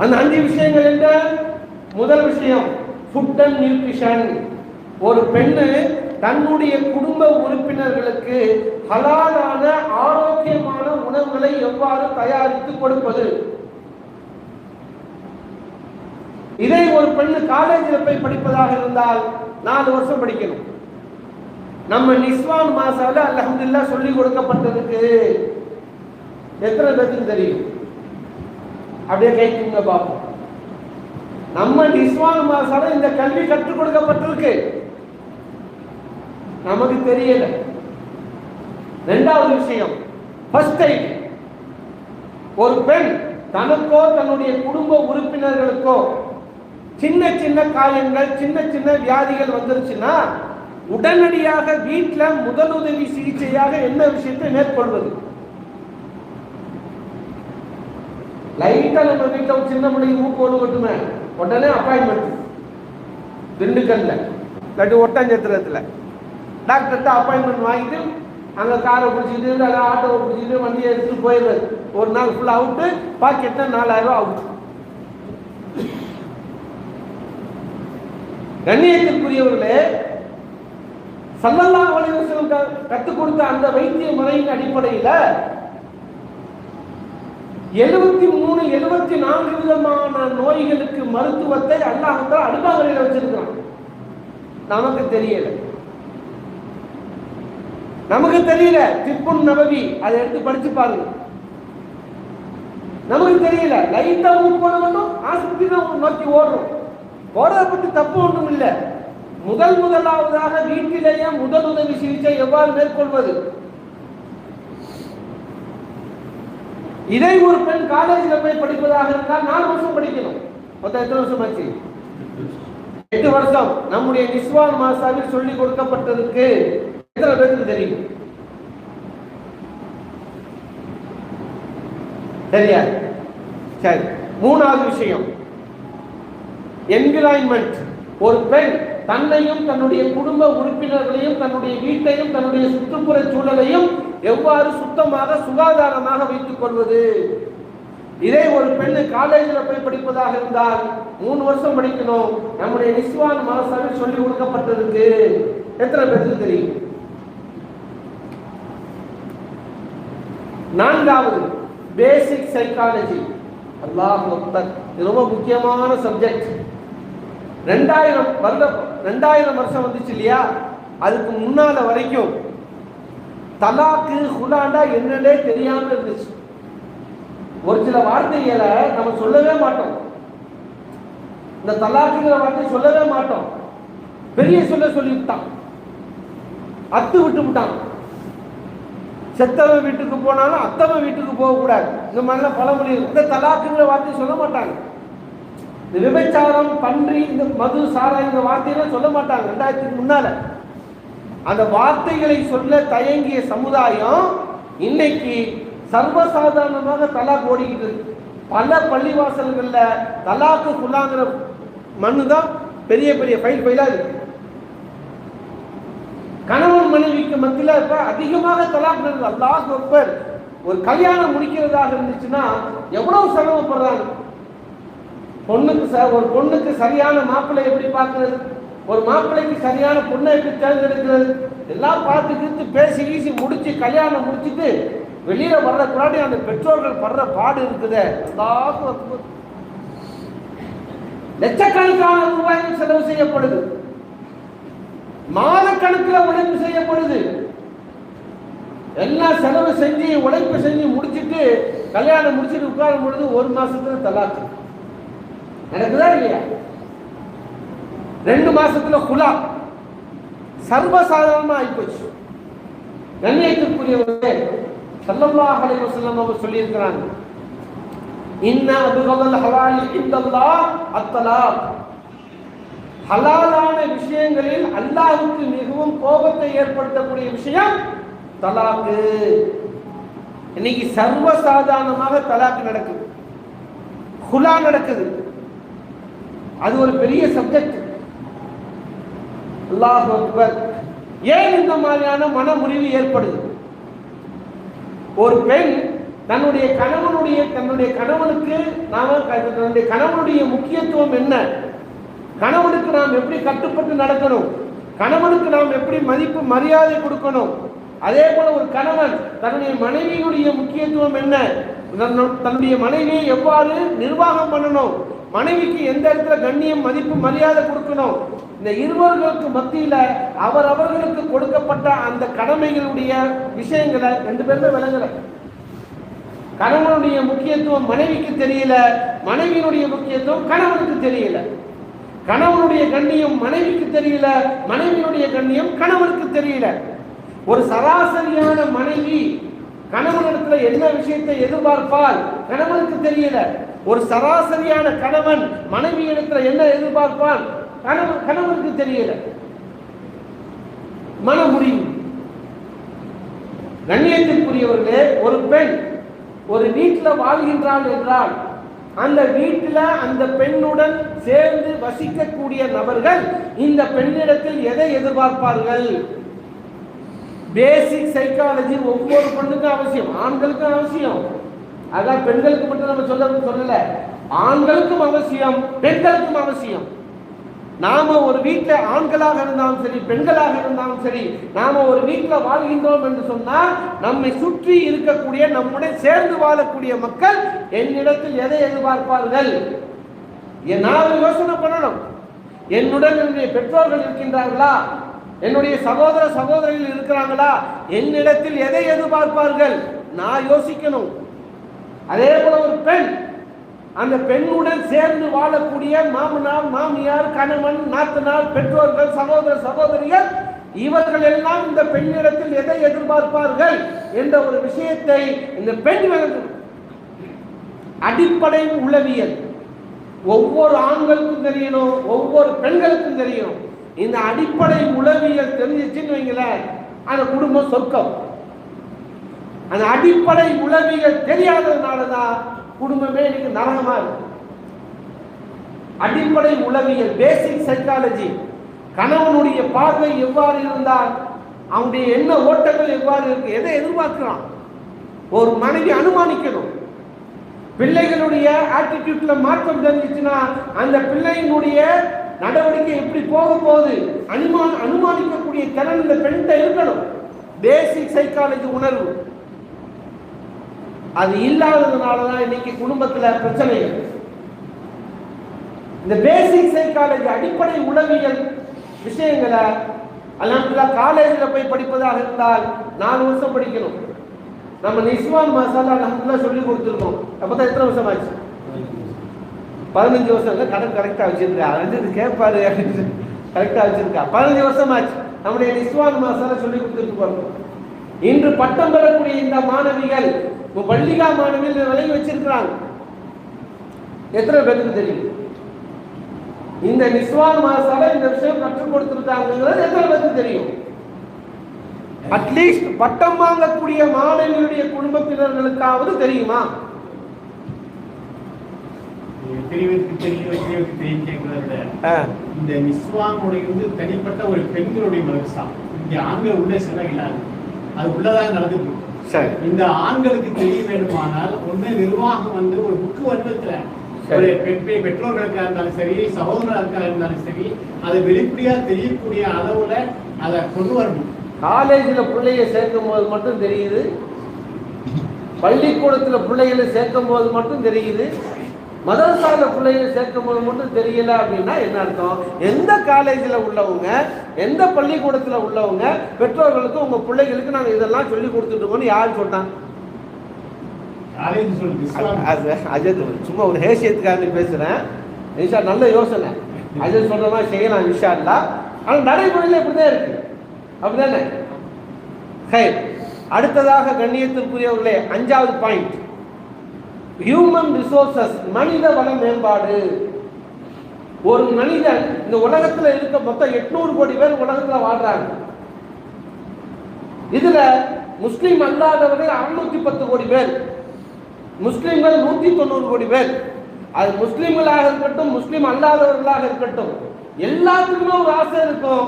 அந்த 5 விஷயங்கள் என்ன? முதல் விஷயம் ஃபுட் அண்ட் நியூட்ரிஷன். ஒரு பெண்ணு தன்னுடைய குடும்ப உறுப்பினர்களுக்கு ஹலாலான ஆரோக்கியமான உணவுகளை எவ்வாறு தயாரித்து கொடுப்பது. இதை ஒரு பெண்ணு காலேஜில் போய் படிப்பதாக இருந்தால் 4 வருஷம் படிக்கணும். நம்ம நிஸ்வான் மாசால அல்ஹம்துலில்லாஹ் சொல்லி கொடுக்கப்பட்டிருக்கு. எத்தனை பேருக்கு தெரியும்? அப்படியே கைக்குங்க பாப்போம். நம்ம நிஸ்வான் மாசால இந்த கல்வி கற்றுக் கொடுக்கப்பட்டிருக்கு, நமக்கு தெரியல. இரண்டாவது விஷயம் ஃபர்ஸ்ட் எய்ட். ஒரு பெண் தனக்கோ தன்னுடைய குடும்ப உறுப்பினர்களுக்கோ சின்ன சின்ன காயங்கள், சின்ன சின்ன வியாதிகள் வந்துருச்சுன்னா உடனடியாக வீட்டில் முதலுதவி சிகிச்சையாக என்ன விஷயத்தை மேற்கொள்வது? லைட்டா நம்ம வீட்டில் ஒரு சின்ன பிள்ளைக்கு மூக்கு ஒழுங்கட்டுமே, உடனே அப்பாயின்மெண்ட் திண்டுக்கல்ல இல்லாட்டி ஒட்டஞ்சத்திரத்துல டாக்டர்கிட்ட அப்பாயின்மெண்ட் வாங்கிட்டு அங்கே காரை பிடிச்சிக்கிட்டு அதை ஆட்டோவை பிடிச்சிக்கிட்டு வண்டியை எடுத்துட்டு போயிடுறது. ஒரு நாள் ஃபுல்லாக அவுட்டு, பாக்கெட்ல 4000 ரூபா அவுட். கண்ணியத்திற்குரியவர்களே, ஸல்லல்லாஹு அலைஹி வஸல்லம் கற்றுக் கொடுத்த அந்த வைத்திய முறையின் அடிப்படையில் 73 74 விதமான நோய்களுக்கு மருத்துவத்தை அல்லாஹ் தஆலா அடிபாகரையில் வச்சிருக்கிறான். நமக்கு தெரியல. திப்புன் நபவி அதை எடுத்து படிச்சு பாருங்க. நமக்கு தெரியல. லைட்டா மூக்கணும், ஆஸ்பத்திரி தான் நோக்கி ஓடுறோம். ஓடுறதை பற்றி தப்பு ஒன்றும் இல்லை. முதலாவதாக வீட்டிலேயே முதலுதவி சிகிச்சை எவ்வாறு மேற்கொள்வது? இதை ஒரு பெண் காலேஜில் போய் படிப்பதாக இருந்தால் 4 வருஷம் படிக்கணும். மொத்தம் எத்தனை வருஷம் ஆச்சு? 8 வருஷம். நம்முடைய நிஸ்வான் மாசாவில் சொல்லிக் கொடுக்கப்பட்டிருக்கு. எத்தனை பேருக்கு தெரியும்? தெரியாது. சரி, மூணாவது விஷயம் என்விரான்மெண்ட். ஒரு பெண் தன்னையும் தன்னுடைய குடும்ப உறுப்பினர்களையும் தன்னுடைய வீட்டையும் தன்னுடைய சுற்றுப்புற சூழலையும் எவ்வாறு சுத்தமாக சுகாதாரமாக வைத்துக் கொள்வது? இதே ஒரு பெண்ணு காலேஜில் போய் படிப்பதாக இருந்தால் 3 வருஷம் படிக்கணும். நம்முடைய நிஸ்வான் மாசாவில் சொல்லி கொடுக்கப்பட்டிருக்கு. எத்தனை பேருக்கு தெரியும்? நான்காவது பேசிக் சைக்காலஜி. அல்லாஹ் அக்பர். இது ரொம்ப முக்கியமான சப்ஜெக்ட். 2000 வருஷம் வந்துச்சு இல்லையா, அதுக்கு முன்னால வரைக்கும் தலாக்கு ஹுலாண்டா என்னன்னே தெரியாம இருந்துச்சு. ஒரு சில வார்த்தைகளை நம்ம சொல்லவே மாட்டோம். இந்த தலாக்குங்கிற வார்த்தை சொல்லவே மாட்டோம். பெரிய சொல்லிவிட்டான், அத்து விட்டு விட்டான். செத்தவன் வீட்டுக்கு போனாலும் அத்தவன் வீட்டுக்கு போகக்கூடாது. இந்த மாதிரிலாம் பழமொழி. இந்த தலாக்குங்கிற வார்த்தை சொல்ல மாட்டாங்க. இந்த விபச்சாரம், பன்றி, இந்த மது, சாராயம் இந்த வார்த்தையெல்லாம் சொல்ல மாட்டாங்க. 2000க்கு முன்னால அந்த வார்த்தைகளை சொல்ல தயங்கிய சமுதாயம் இன்னைக்கு சர்வசாதாரணமாக தலாக் ஓடிக்கிட்டு இருக்கு. பல பள்ளிவாசல்கள்ல தலாக்கு குல்லாங்கிற மண்ணு தான் பெரிய பெரிய ஃபைலா இருக்கு. கணவன் மனைவிக்கு மத்தியில் இப்ப அதிகமாக தலாக் நடக்குது. அல்லாஹ் அக்பர். ஒரு கல்யாணம் முடிக்கிறதாக இருந்துச்சுன்னா எவ்வளவு சிரமப்படுறாங்க. ஒரு பொண்ணுக்கு சரியான மாப்பிள்ளை எப்படி பார்க்கிறது, ஒரு மாப்பிள்ளைக்கு சரியான பொண்ணை எப்படி தேர்ந்தெடுக்கிறது, எல்லாம் பார்த்து பேசி வீசி முடிச்சு கல்யாணம் முடிச்சுட்டு வெளியில வர்ற பின்னாடி அந்த பெற்றோர்கள் படுற பாடு இருக்குதே. லட்சக்கணக்கான ரூபாய்கள் செலவு செய்யப்படுது, மாதக்கணக்கில் உழைப்பு செய்யப்படுது. எல்லாம் செலவு செஞ்சு உழைப்பு செஞ்சு முடிச்சுட்டு கல்யாணம் முடிச்சுட்டு உட்காரும் பொழுது 1 மாசத்துல தலாக்கு நடக்குதா இல்லையா? 2 மாசத்துல குலா சர்வசாதாரணமா ஆயிப்போச்சு. கண்ணியத்திற்குரியவர்களே, ஸல்லல்லாஹு அலைஹி வஸல்லம் அவர் சொல்லி இருக்கிறாங்க, இன்ன அப்கல் ஹலாலி இந்தல்லாஹ் அத்தலாக். ஹலாலான விஷயங்களில் அல்லாஹ்வுக்கு மிகவும் கோபத்தை ஏற்படுத்தக்கூடிய விஷயம் தலாக்கு. இன்னைக்கு சர்வசாதாரணமாக தலாக்கு நடக்குது, குலா நடக்குது. அது ஒரு பெரிய சப்ஜெக்ட். அல்லாஹ் அக்பர். ஏன் இந்த மாதிரியான மனமுறிவு ஏற்படுது? ஒரு பெண் தன்னுடைய கணவனுக்கு தன்னுடைய கணவனுடைய முக்கியத்துவம் என்ன, கணவனுக்கு நாம் எப்படி கட்டுப்பட்டு நடக்கணும், கணவனுக்கு நாம் எப்படி மதிப்பு மரியாதை கொடுக்கணும், அதே போல ஒரு கணவன் தன்னுடைய மனைவியினுடைய முக்கியத்துவம் என்ன, தன்னுடைய மனைவியை எவ்வாறு நிர்வாகம் பண்ணணும், மனைவிக்கு எந்த இடத்துல கண்ணியம் மதிப்பு மரியாதை கொடுக்கணும், இந்த இருவர்களுக்கு மத்தியில அவர்களுக்கு கொடுக்கப்பட்ட அந்த கடமைகளுடைய விஷயங்களை 2 பேருமே விளங்கல. கணவனுடைய முக்கியத்துவம் மனைவிக்கு தெரியல, மனைவியினுடைய முக்கியத்துவம் கணவனுக்கு தெரியல. கணவனுடைய கண்ணியம் மனைவிக்கு தெரியல, மனைவியினுடைய கண்ணியம் கணவனுக்கு தெரியல. ஒரு சராசரியான மனைவி கணவனிடத்துல என்ன விஷயத்தை எதிர்பார்ப்பால் கணவனுக்கு தெரியல. ஒரு சராசரியான கணவன் மனைவி இடத்துல என்ன எதிர்பார்ப்பான் கணவனுக்கு தெரியல. மனமுறிவு. கண்ணியத்திற்குரியவர்களே, ஒரு பெண் ஒரு வீட்டில் வாழ்கின்றாள் என்றால் அந்த வீட்டில் அந்த பெண்ணுடன் சேர்ந்து வசிக்கக்கூடிய நபர்கள் இந்த பெண்ணிடத்தில் எதை எதிர்பார்ப்பார்கள்? பேசிக் சைக்காலஜி ஒவ்வொரு பெண்ணுக்கும் அவசியம், ஆண்களுக்கும் அவசியம். அதான் பெண்களுக்கு மட்டும் நம்ம சொல்லல, ஆண்களுக்கும் அவசியம், பெண்களுக்கும் அவசியம். நாம ஒரு வீட்டில் ஆண்களாக இருந்தாலும் சரி, பெண்களாக இருந்தாலும் சரி, நாம ஒரு வீட்டில் வாழ்கின்றோம் என்று சொன்னால் நம்மை சுற்றி இருக்கக்கூடிய நம்முடன் சேர்ந்து வாழக்கூடிய மக்கள் என்னிடத்தில் எதை எதிர்பார்ப்பார்கள்? நான் யோசனை பண்ணணும். என்னுடன் என்னுடைய பெற்றோர்கள் இருக்கின்றார்களா, என்னுடைய சகோதர சகோதரிகள் இருக்கிறாங்களா, என்னிடத்தில் எதை எதிர்பார்ப்பார்கள் நான் யோசிக்கணும். அதே போல ஒரு பெண் அந்த பெண்ணுடன் சேர்ந்து வாழக்கூடிய மாமனார் மாமியார் கணவன் நாத்தனார் பெற்றோர்கள் சகோதர சகோதரிகள் இவர்கள் எல்லாம் இந்த பெண்ணிடத்தில் எதை எதிர்பார்ப்பார்கள் என்ற ஒரு விஷயத்தை இந்த பெண் அடிப்படை உளவியல் ஒவ்வொரு ஆண்களுக்கும் தெரியணும், ஒவ்வொரு பெண்களுக்கும் தெரியணும். இந்த அடிப்படை உளவியல் தெரிஞ்சிச்சுன்னு வைங்களேன், அந்த குடும்பம் சொர்க்கம். அந்த அடிப்படை உளவியல் தெரியாததுனாலதான் குடும்பமே இன்னைக்கு நரகமா இருக்கு. அடிப்படை உளவியல், பேசிக் சைக்காலஜி, கணவனுடைய பார்வை எவ்வாறு இருந்தால் அவனுடைய எண்ண ஓட்டங்கள் எவ்வாறு இருக்கு, எதை எதிர்பார்க்கிறான் ஒரு மனைவி அனுமானிக்கணும். பிள்ளைகளுடைய ஆட்டிடியூட்ல மாற்றம் தெரிஞ்சிச்சுன்னா அந்த பிள்ளையினுடைய நடவடிக்கை எப்படி போக போகுது அனுமானிக்கக்கூடிய திறன் இந்த பெண்கிட்ட இருக்கணும். பேசிக் சைக்காலஜி உணர்வு அது இல்லாததுனாலதான் இன்னைக்கு குடும்பத்துல பிரச்சனைகள். இந்த பேசிக் சைக்காலஜி அடிப்படை உளவியல் விஷயங்களை அல்ஹம்துலில்லாஹ் காலேஜில் போய் படிப்பதாக இருந்தால் 4 வருஷம் படிக்கணும். நம்ம நிஸ்வான் மசாலா அல்ஹம்துலில்லாஹ் சொல்லி கொடுத்துருக்கோம். அப்பதான் எத்தனை வருஷம் ஆச்சு? 15 வருஷம். கடன் கரெக்டா வச்சிருக்கா, அது கேட்பாரு கரெக்டா வச்சிருக்கா. 15 வருஷம் ஆச்சு நம்முடைய நிஸ்வான் மசாலா சொல்லி கொடுத்துட்டு போறோம். இன்று பட்டம் பெறக்கூடிய இந்த மாணவிகள் பள்ளிகா மாணவிகள் விலகி வச்சிருக்கிறாங்க. எத்தனை பேருக்கு தெரியும்? இந்த நிஸ்வான் மசாலா இந்த விஷயம் கற்றுக் கொடுத்திருக்காங்கிறது எத்தனை பேருக்கு தெரியும்? அட்லீஸ்ட் பட்டம் வாங்கக்கூடிய மாணவிகளுடைய குடும்பத்தினர்களுக்காவது தெரியுமா? பெரியவருக்கு தெரியும் கேட்கிறத இந்த நிஸ்வானுடைய தனிப்பட்ட ஒரு பெண்களுடைய மதரசா இங்க ஆண்கள் உள்ளே செல்ல இல்லாது அது உள்ளதாக நடந்துட்டு சரி. இந்த ஆண்களுக்கு தெரிய வேண்டுமானால் ஒண்ணு நிர்வாகம் ஒரு புக்கு வடிவத்துல ஒரு பெற்றோர்களுக்காக இருந்தாலும் சரி, சகோதரர்களுக்காக இருந்தாலும் சரி, அதை வெளிப்படையா தெரியக்கூடிய அளவுல அதை கொண்டு வரணும். காலேஜில் பிள்ளைய சேர்க்கும் போது மட்டும் தெரியுது, பள்ளிக்கூடத்தில் பிள்ளைகளை சேர்க்கும் போது மட்டும் தெரியுது, மதரசால பிள்ளைகளை சேர்க்கும் போது மட்டும் தெரியல அப்படின்னா என்ன அர்த்தம்? எந்த காலேஜில் உள்ளவங்க, எந்த பள்ளிக்கூடத்தில் உள்ளவங்க பெற்றோர்களுக்கு உங்க பிள்ளைகளுக்கு நாங்கள் இதெல்லாம் சொல்லி கொடுத்துட்டு இருக்கோம்னு யார் சொன்னாங்க? அஜத் சும்மா ஒரு ஹேசியத்துக்காக பேசுறேன். நிஷா நல்ல யோசனை, அஜத் சொல்ற மாதிரி செய்யலாம் நிஷா இல்ல. ஆனா நடைமுறையில் இப்படிதான் இருக்கு, அப்படிதானே? அடுத்ததாக கண்ணியத்திற்குரியவர்களே, 5வது பாயிண்ட், ஹியூமன் ரிசோர்சஸ், மனித வள மேம்பாடு. ஒரு மனிதன் இந்த உலகத்துல இருக்க மொத்தம் 800 கோடி பேர் உலகத்துல வாழ்றாங்க. இதுல முஸ்லிம் அல்லாதவர்கள் 610 கோடி பேர், முஸ்லிம்கள் 190 கோடி பேர். அது முஸ்லிம்களாக இருக்கட்டும், முஸ்லிம் அல்லாதவர்களாக இருக்கட்டும், எல்லாத்துக்குமே ஒரு ஆசை இருக்கும்,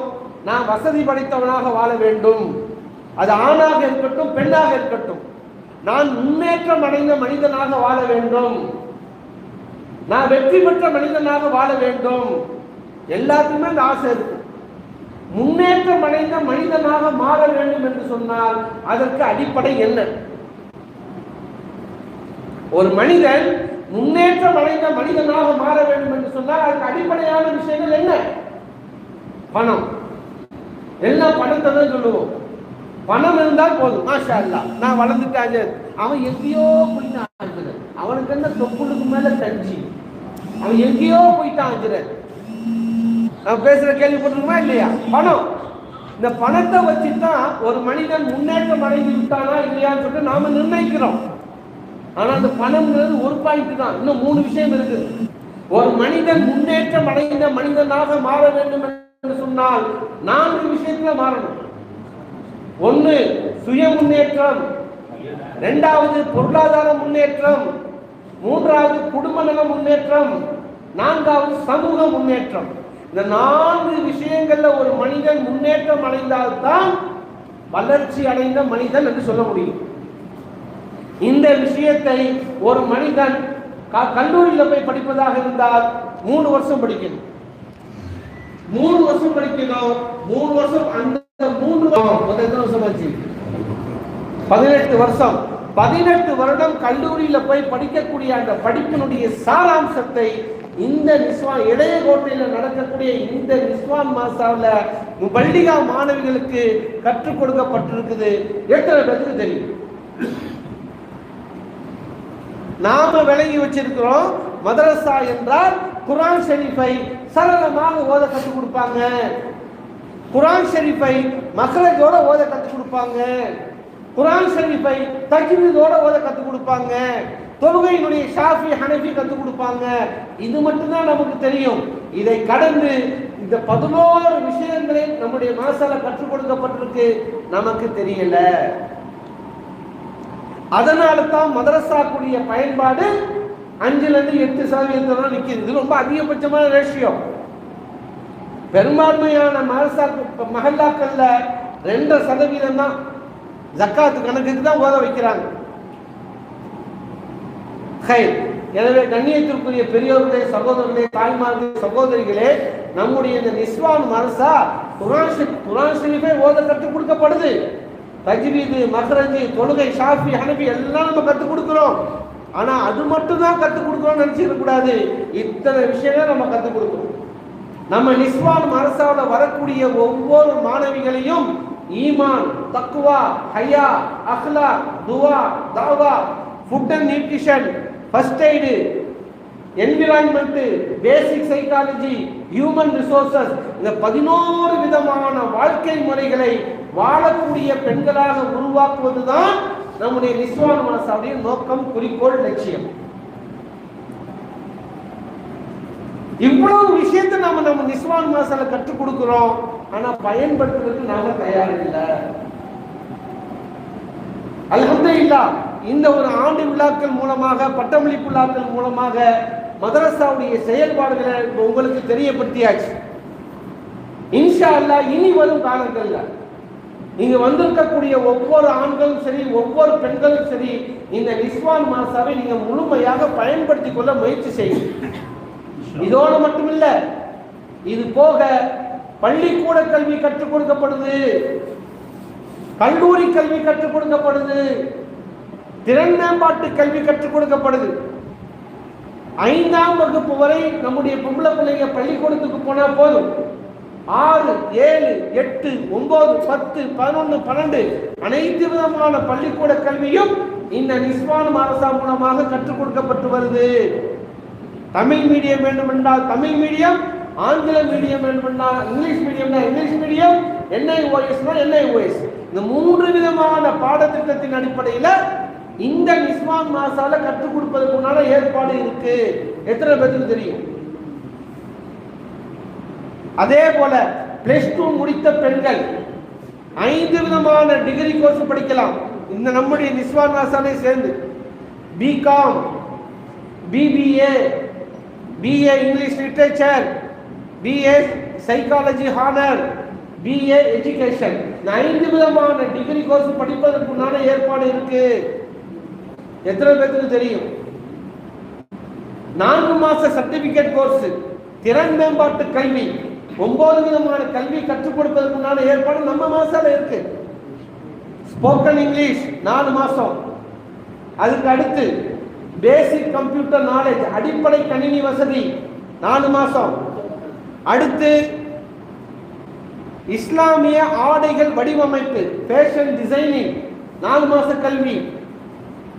நான் வசதி படைத்தவனாக வாழ வேண்டும். அது ஆணாக இருக்கட்டும், பெண்ணாக இருக்கட்டும், நான் முன்னேற்றம் அடைந்த மனிதனாக வாழ வேண்டும், நான் வெற்றி பெற்ற மனிதனாக வாழ வேண்டும். எல்லாத்துக்குமே அந்த ஆசை இருக்கும். முன்னேற்றம் அடைந்த மனிதனாக மாற வேண்டும் என்று சொன்னால் அதற்கு அடிப்படை என்ன? ஒரு மனிதன் முன்னேற்றம் அடைந்த மனிதனாக மாற வேண்டும் என்று சொன்னால் அதுக்கு அடிப்படையான விஷயங்கள் என்ன? பணம். எல்லாம் பணத்தை தான் சொல்லுவோம். பணம் இருந்தால் போதும், மாஷா அல்லாஹ் நான் வளர்ந்துட்டாங்க. அவன் எங்கேயோ போயிட்டான், அவனுக்கு என்ன தொப்புளுக்கு மேல தஞ்சி, அவன் எங்கேயோ போயிட்டான். நான் பேசுற கேள்விப்பட்டிருக்குமா இல்லையா? பணம். இந்த பணத்தை வச்சுதான் ஒரு மனிதன் முன்னேற்றம் அடைந்து விட்டானா இல்லையான்னு சொல்லிட்டு நாம நிர்ணயிக்கிறோம். ஆனா அந்த பணம்ங்கிறது ஒரு பாயிண்ட் தான், இன்னும் 3 விஷயம் இருக்கு. ஒரு மனிதன் முன்னேற்றம் அடைந்த மனிதனாக மாற வேண்டும் என்று சொன்னால் 4 விஷயத்துல மாறணும். 1 சுய முன்னேற்றம், 2வது பொருளாதார முன்னேற்றம், 3வது குடும்ப நல முன்னேற்றம், 4வது சமூக முன்னேற்றம். இந்த 4 விஷயங்கள்ல ஒரு மனிதன் முன்னேற்றம் அடைந்தால்தான் வளர்ச்சி அடைந்த மனிதன் என்று சொல்ல முடியும். இந்த விஷயத்தை ஒரு மனிதன் கல்லூரியில் போய் படிப்பதாக இருந்தால் 3 வருஷம் படிக்கணும். 3 வருஷம் படிக்கணும். 3 வருஷம், அந்த 3 வருஷம் ஆச்சு 18 வருஷம். 18 வருடம் கல்லூரியில போய் படிக்கக்கூடிய அந்த படிப்பினுடைய சாராம்சத்தை இந்த நிஸ்வான் இளையகோட்டையில் நடக்கக்கூடிய இந்த நிஸ்வான் மாசாவில் பள்ளிகா மாணவிகளுக்கு கற்றுக் கொடுக்கப்பட்டிருக்குது. எத்தனை பேருக்கு தெரியும்? நாம விளங்கி வச்சிருக்கிறோம், மதரசா என்றால் குர்ஆன் ஷரீஃபை சரளமாக ஓத கற்றுக் கொடுப்பாங்க, குர்ஆன் ஷரீஃபை மக்ரஜோட ஓத கற்றுக் கொடுப்பாங்க, குர்ஆன் ஷரீஃபை தஜ்வீதோட ஓத கற்றுக் கொடுப்பாங்க, தொழுகையினுடைய ஷாஃபி ஹனஃபி கற்றுக் கொடுப்பாங்க. இது மட்டும்தான் நமக்கு தெரியும். இதை கடந்து இந்த 11 விஷயங்களை நம்முடைய மனசால கற்றுக் கொடுக்கப்பட்டிருக்கு, நமக்கு தெரியல. அதனால தான் மதரசாக்குடைய பயன்பாடு 5-8% நிற்கிறது. இது ரொம்ப அதிகபட்சமான ரேஷியோ. பெரும்பான்மையான மஹல்லாக்கள்ல 2% தான் ஜக்காத்து கணக்குக்கு தான் ஓத வைக்கிறாங்க. எனவே கண்ணியத்திற்குரிய பெரியோர்களே, சகோதரர்களே, தாய்மார்களே, சகோதரிகளே, நம்முடைய இந்த நிஸ்வான் மதரசா குர்ஆன் ஷரீஃபை ஓத கற்றுக் கொடுக்கப்படுது. தஜ்வீது, மக்ரஜ், தொழுகை, ஷாஃபி, ஹனஃபி எல்லாம் நம்ம கற்றுக் கொடுக்கிறோம். ஆனா அது மட்டும் தான் கற்றுக் கொடுக்கிறோம் நினைச்சிட கூடாது. இத்தனை விஷயங்கள் நம்ம கற்றுக் கொடுக்கிறோம். நம்ம நிஸ்வான் மதரசாவில் வரக்கூடிய ஒவ்வொரு மாணவிகளையும் ஈமான், தக்வா, ஹயா, அக்லாக், துவா, தாவா, food and nutrition, first aid, environment, basic psychology, human resources, இந்த 11 விதமான வாழ்க்கை முறைகளை வாழக்கூடிய பெண்களாக உருவாக்குவதுதான் நம்முடைய நிஸ்வான் மதரசாவுடைய நோக்கம், குறிக்கோள், லட்சியம். இவ்வளவு விஷயத்தை நம்ம நிஸ்வான் மதரசால கற்றுக் கொடுக்கிறோம். ஆனா பயன்படுத்துறதுக்கு நாம தயாரில்லை. அல்ஹம்துலில்லாஹ் இந்த ஒரு ஆண்டு விழாக்கள் மூலமாக, பட்டமளிப்பு விழாக்கள் மூலமாக மதரசாவுடைய செயல்பாடுகளை உங்களுக்கு தெரியப்படுத்தியாச்சு. இன்ஷா அல்லாஹ் இனி வரும் காலங்கள்ல இங்க வந்திருக்கக்கூடிய ஒவ்வொரு ஆண்களும் சரி, ஒவ்வொரு பெண்களும் சரி, இந்த நிஸ்வான் மாசாவை நீங்க முழுமையாக பயன்படுத்திக் கொள்ள முயற்சி செய்யுங்க. இதோடு மட்டுமில்ல, இது போக பள்ளிக்கூட கல்வி கற்றுக் கொடுக்கப்படுது, கல்லூரி கல்வி கற்றுக் கொடுக்கப்படுது, திறன் மேம்பாட்டு கல்வி கற்றுக் கொடுக்கப்படுது. 5ஆம் வகுப்பு வரை நம்முடைய பொம்பளை பிள்ளைங்க பள்ளிக்கூடத்துக்கு போனா போதும். 6, 7, 8, 9, 10, 11, 12 அனைத்து விதமான பள்ளிக்கூட கல்வியும் இந்த நிஸ்வான் மாரசா மூலமாக கற்றுக் கொடுக்கப்பட்டு வருது. தமிழ் மீடியம் வேண்டுமென்றால் தமிழ் மீடியம், ஆங்கில மீடியம் வேண்டுமென்றால் இங்கிலீஷ் மீடியம்னா இங்கிலீஷ் மீடியம், NIOS NIOS, இந்த 3 விதமான பாடத்திட்டத்தின் அடிப்படையில் இந்த நிஸ்வான் மாசால கற்றுக் கொடுப்பதற்குண்டான ஏற்பாடு இருக்கு. எத்தனை பேருக்கு தெரியும்? அதே போல +2 முடித்த பெண்கள் 5 விதமான டிகிரி கோர்ஸ் படிக்கலாம் இந்த நம்முடைய நிஸ்வான் மாசாலை சேர்ந்து. B Com, BBA, BA English literature, BA psychology honour, BA education, 5 விதமான டிகிரி கோர்ஸ் படிப்பதற்குண்டான ஏற்பாடு இருக்கு. எத்தனை பேருக்கு தெரியும்? 4 மாச சர்டிபிகேட் கோர்ஸ், திறன் மேம்பாட்டு கல்வி, 9 விதமான கல்வி கற்றுக் கொடுப்பதற்குண்டான ஏற்பாடு நம்ம மாசால இருக்கு. ஸ்போக்கன் இங்கிலீஷ் 4 மாசம், அதுக்கு அடுத்து பேசிக் கம்ப்யூட்டர் நாலேஜ், அடிப்படை கணினி வசதி 4 மாசம், அடுத்து இஸ்லாமிய ஆடைகள் வடிவமைப்பு ஃபேஷன் டிசைனிங் 4 மாச கல்வி,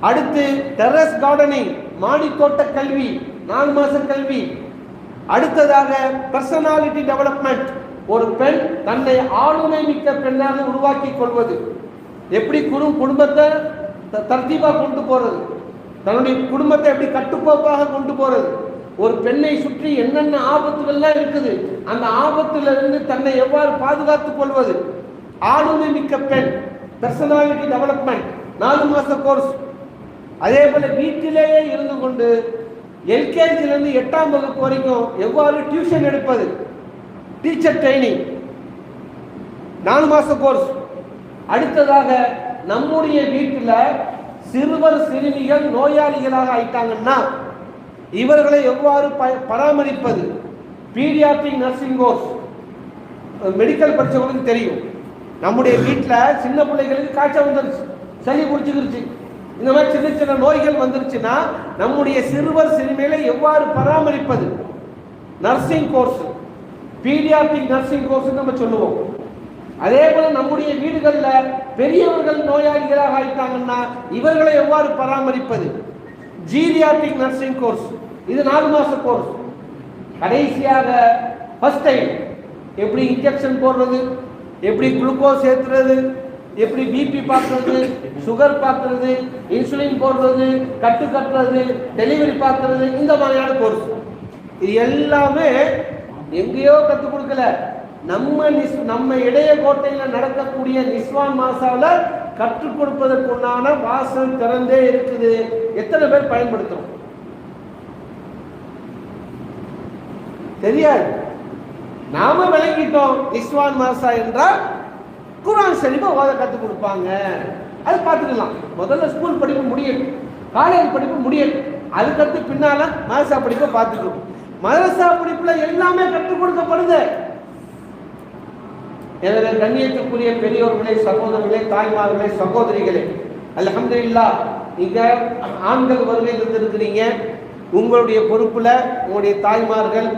அடுத்து டெரஸ் கார்டனிங் மாடி தோட்ட கல்வி 4 மாச கல்வி, அடுத்ததாக பர்சனாலிட்டி டெவலப்மெண்ட், ஒரு பெண் தன்னை ஆளுமை மிக்க பெண்ணாக உருவாக்கி கொள்வது, எப்படி குடும்பத்தை தர்த்தீபா கொண்டு போறது, தன்னுடைய குடும்பத்தை எப்படி கட்டுக்கோப்பாக கொண்டு போறது, ஒரு பெண்ணை சுற்றி என்னென்ன ஆபத்துகள்லாம் இருக்குது, அந்த ஆபத்துல இருந்து தன்னை எவ்வாறு பாதுகாத்துக் கொள்வது, ஆளுமை மிக்க பெண், பர்சனாலிட்டி டெவலப்மெண்ட் 4 மாச கோர்ஸ். அதே போல வீட்டிலேயே இருந்து கொண்டு LKGல இருந்து 8ஆம் வகுப்பு வரைக்கும் எவ்வாறு டியூஷன் எடுப்பது, டீச்சர் ட்ரைனிங் 4 மாச கோர்ஸ். அடுத்ததாக நம்முடைய வீட்டில் சிறுவர் சிறுமிகள் நோயாளிகளாக ஆயிட்டாங்கன்னா இவர்களை எவ்வாறு பராமரிப்பது, பீடியாட்ரிக் நர்சிங் கோர்ஸ். மெடிக்கல் படிச்சவங்களுக்கு தெரியும், நம்முடைய வீட்டில் சின்ன பிள்ளைகளுக்கு காய்ச்சல் வந்துருச்சு, சளி பிடிச்சிக்கிருச்சு, இந்த மாதிரி சின்ன சின்ன நோய்கள் வந்துருச்சுன்னா நம்முடைய சிறுவர் சிறுமிகளை எவ்வாறு பராமரிப்பது, nursing course, paediatric nursing course நம்ம சொல்லுவோம். அதே போல நம்முடைய வீடுகளில் பெரியவர்கள் நோயாளிகளாக ஆயிட்டாங்கன்னா இவர்களை எவ்வாறு பராமரிப்பது, ஜீரியாட்ரிக் நர்சிங் கோர்ஸ், இது 4 மாச கோர்ஸ். கடைசியாக ஃபர்ஸ்ட் டைம் எப்படி இன்ஜெக்ஷன் போடுறது, எப்படி குளுக்கோஸ் ஏற்றுறது, எப்படி பிபி பார்க்கறது, சுகர் பார்க்கறது, இன்சுலின் போடுறது, கட்டு கட்டுறது, டெலிவரி பார்க்கறது, இந்த மாதிரியான கோர்ஸ். இது எல்லாமே எங்கேயோ கற்றுக் கொடுக்கல, நம்ம இடைய கோட்டையில் நடக்கக்கூடிய நிஸ்வான் மாசாவில் கற்றுக் கொடுப்பதற்குண்டான வாசல் திறந்தே இருக்குது. எத்தனை பேர் பயன்படுத்துறோம் தெரியாது. நாம விளங்கிட்டோம் நிஸ்வான் மாசா என்றால் குர்ஆன் ஷரீஃபை ஓத கற்றுக் கொடுப்பாங்க, அது பார்த்துக்கலாம். முதல்ல ஸ்கூல் படிப்பு முடியட்டும், காலேஜ் படிப்பு முடியட்டும், அதுக்கடுத்து பின்னால மதரசா படிப்பை பார்த்துக்கணும். மதரசா படிப்புல எல்லாமே கற்றுக் கொடுக்கப்படுது. எனவே கண்ணியத்துக்குரிய பெரியோர்களே, சகோதரர்களே, தாய்மார்களே, சகோதரிகளே, அல்ஹம்துலில்லாஹ் இங்க ஆண்கள் வருகை இருந்திருக்கிறீங்க. உங்களுடைய பொறுப்புல உங்களுடைய தாய்மார்கள்,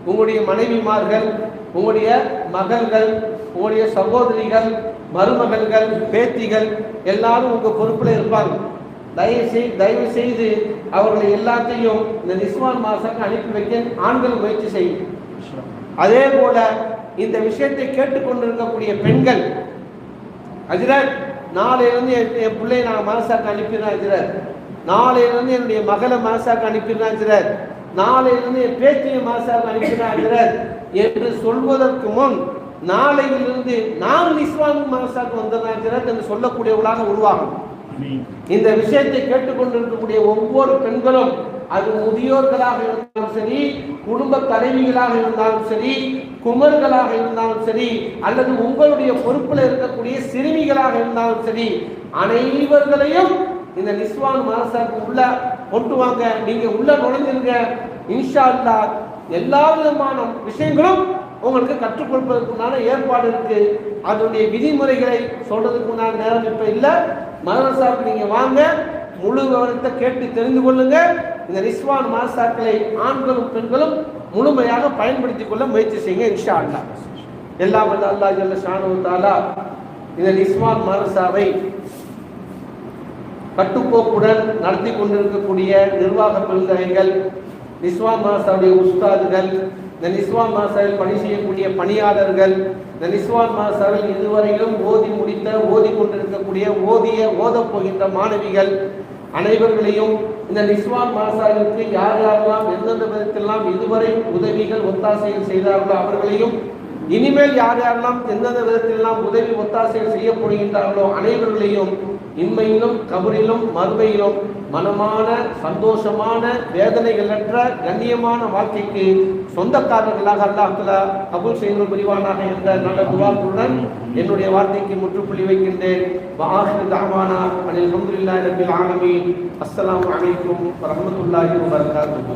உங்களுடைய மனைவிமார்கள், உங்களுடைய மகள்கள், உங்களுடைய சகோதரிகள், மருமகள்கள், பேத்திகள் எல்லாரும் உங்க பொறுப்புல இருப்பாங்க. தயவு செய்து அவர்களை எல்லாத்தையும் இந்த நிஸ்வான் மாசாக்கு அனுப்பி வைக்க ஆண்கள் முயற்சி செய்யும். அதே போல இந்த விஷயத்தை கேட்டுக்கொண்டிருக்கக்கூடிய பெண்கள், ஹஜ்ரத் நாளையிலிருந்து என் பிள்ளையை நான் மாசாக்கு அனுப்பிடுறேன் ஹஜ்ரத், நாளையிலிருந்து என்னுடைய மகளை மாசாக்கு அனுப்பிடுறேன் ஹஜ்ரத், நாளையிலிருந்து என் பேத்தியை மாசாக்கு அனுப்பிடுறேன் ஹஜ்ரத் என்று சொல்வதற்கு முன் நாளையிலிருந்து நான் நிஸ்வான் மாசாக்கு வந்துடுறேன் ஹஜ்ரத் என்று சொல்லக்கூடியவர்களாக உருவாகும். இந்த விஷயத்தை கேட்டுக்கொண்டிருக்கக்கூடிய ஒவ்வொரு பெண்களும் அது முதியோர்களாக இருந்தாலும் சரி, குடும்ப தலைவிகளாக இருந்தாலும் சரி, குமர்களாக இருந்தாலும் சரி, அல்லது உங்களுடைய பொறுப்பில் இருக்கக்கூடிய சிறுமிகளாக இருந்தாலும் சரி, அனைவர்களையும் இந்த நிஸ்வான் மதரசாவுக்கு உள்ள கொண்டு வாங்க. நீங்க உள்ள நுழைஞ்சிருங்க. இன்ஷா அல்லாஹ் எல்லா விதமான விஷயங்களும் உங்களுக்கு கற்றுக் கொடுப்பதற்குண்டான ஏற்பாடு இருக்கு. அதனுடைய விதிமுறைகளை சொல்றதுக்குண்டான நேரம் இப்ப இல்ல. மதரசாவுக்கு நீங்க வாங்க, முழு விவரத்தை கேட்டு தெரிந்து கொள்ளுங்க. இந்த நிஸ்வான் மதரசாக்களை ஆண்களும் பெண்களும் முழுமையாக பயன்படுத்திக் கொள்ள முயற்சி செய்யுங்க. இன்ஷா அல்லாஹ். எல்லாம் வல்ல அல்லாஹ் ஜல்ல ஷானஹு தஆலா இந்த நிஸ்வான் மதரசாவை கட்டுப்போக்குடன் நடத்தி கொண்டிருக்கக்கூடிய நிர்வாக பெருந்தகைகள், நிஸ்வான் மதரசாவுடைய உஸ்தாதுகள், இந்த நிஸ்வான் மதரசாவில் பணி செய்யக்கூடிய பணியாளர்கள், இந்த நிஸ்வான் மதரசாவில் இதுவரையிலும் ஓதி கொண்டிருக்கக்கூடிய ஓதப் போகின்ற மாணவிகள் அனைவர்களையும், இந்த நிஸ்வான் மதரசாவிற்கு யார் யாரெல்லாம் எந்தெந்த விதத்திலெல்லாம் இதுவரை உதவிகள் ஒத்தாசைகள் செய்தார்களோ அவர்களையும், இனிமேல் யார் யாரெல்லாம் எந்தெந்த விதத்திலெல்லாம் உதவி ஒத்தாசைகள் செய்யப்படுகின்றார்களோ அனைவர்களையும் இன்மையிலும் கபரிலும் மறுமையிலும் மனமான சந்தோஷமான வேதனைகளற்ற கண்ணியமான வாழ்க்கைக்கு சொந்தக்காரர்களாக அல்லாஹ் தஆலா கபூல் செய்து புரிவானாக என்ற நல்ல துஆவுடன் என்னுடைய வார்த்தைக்கு முற்றுப்புள்ளி வைக்கின்றேன். வஆஹிரு தஅவானா அனில் ஹம்துலில்லாஹி ரப்பில் ஆலமீன். அஸ்ஸலாமு அலைக்கும் வரஹ்மத்துல்லாஹி வபரகாத்துஹு.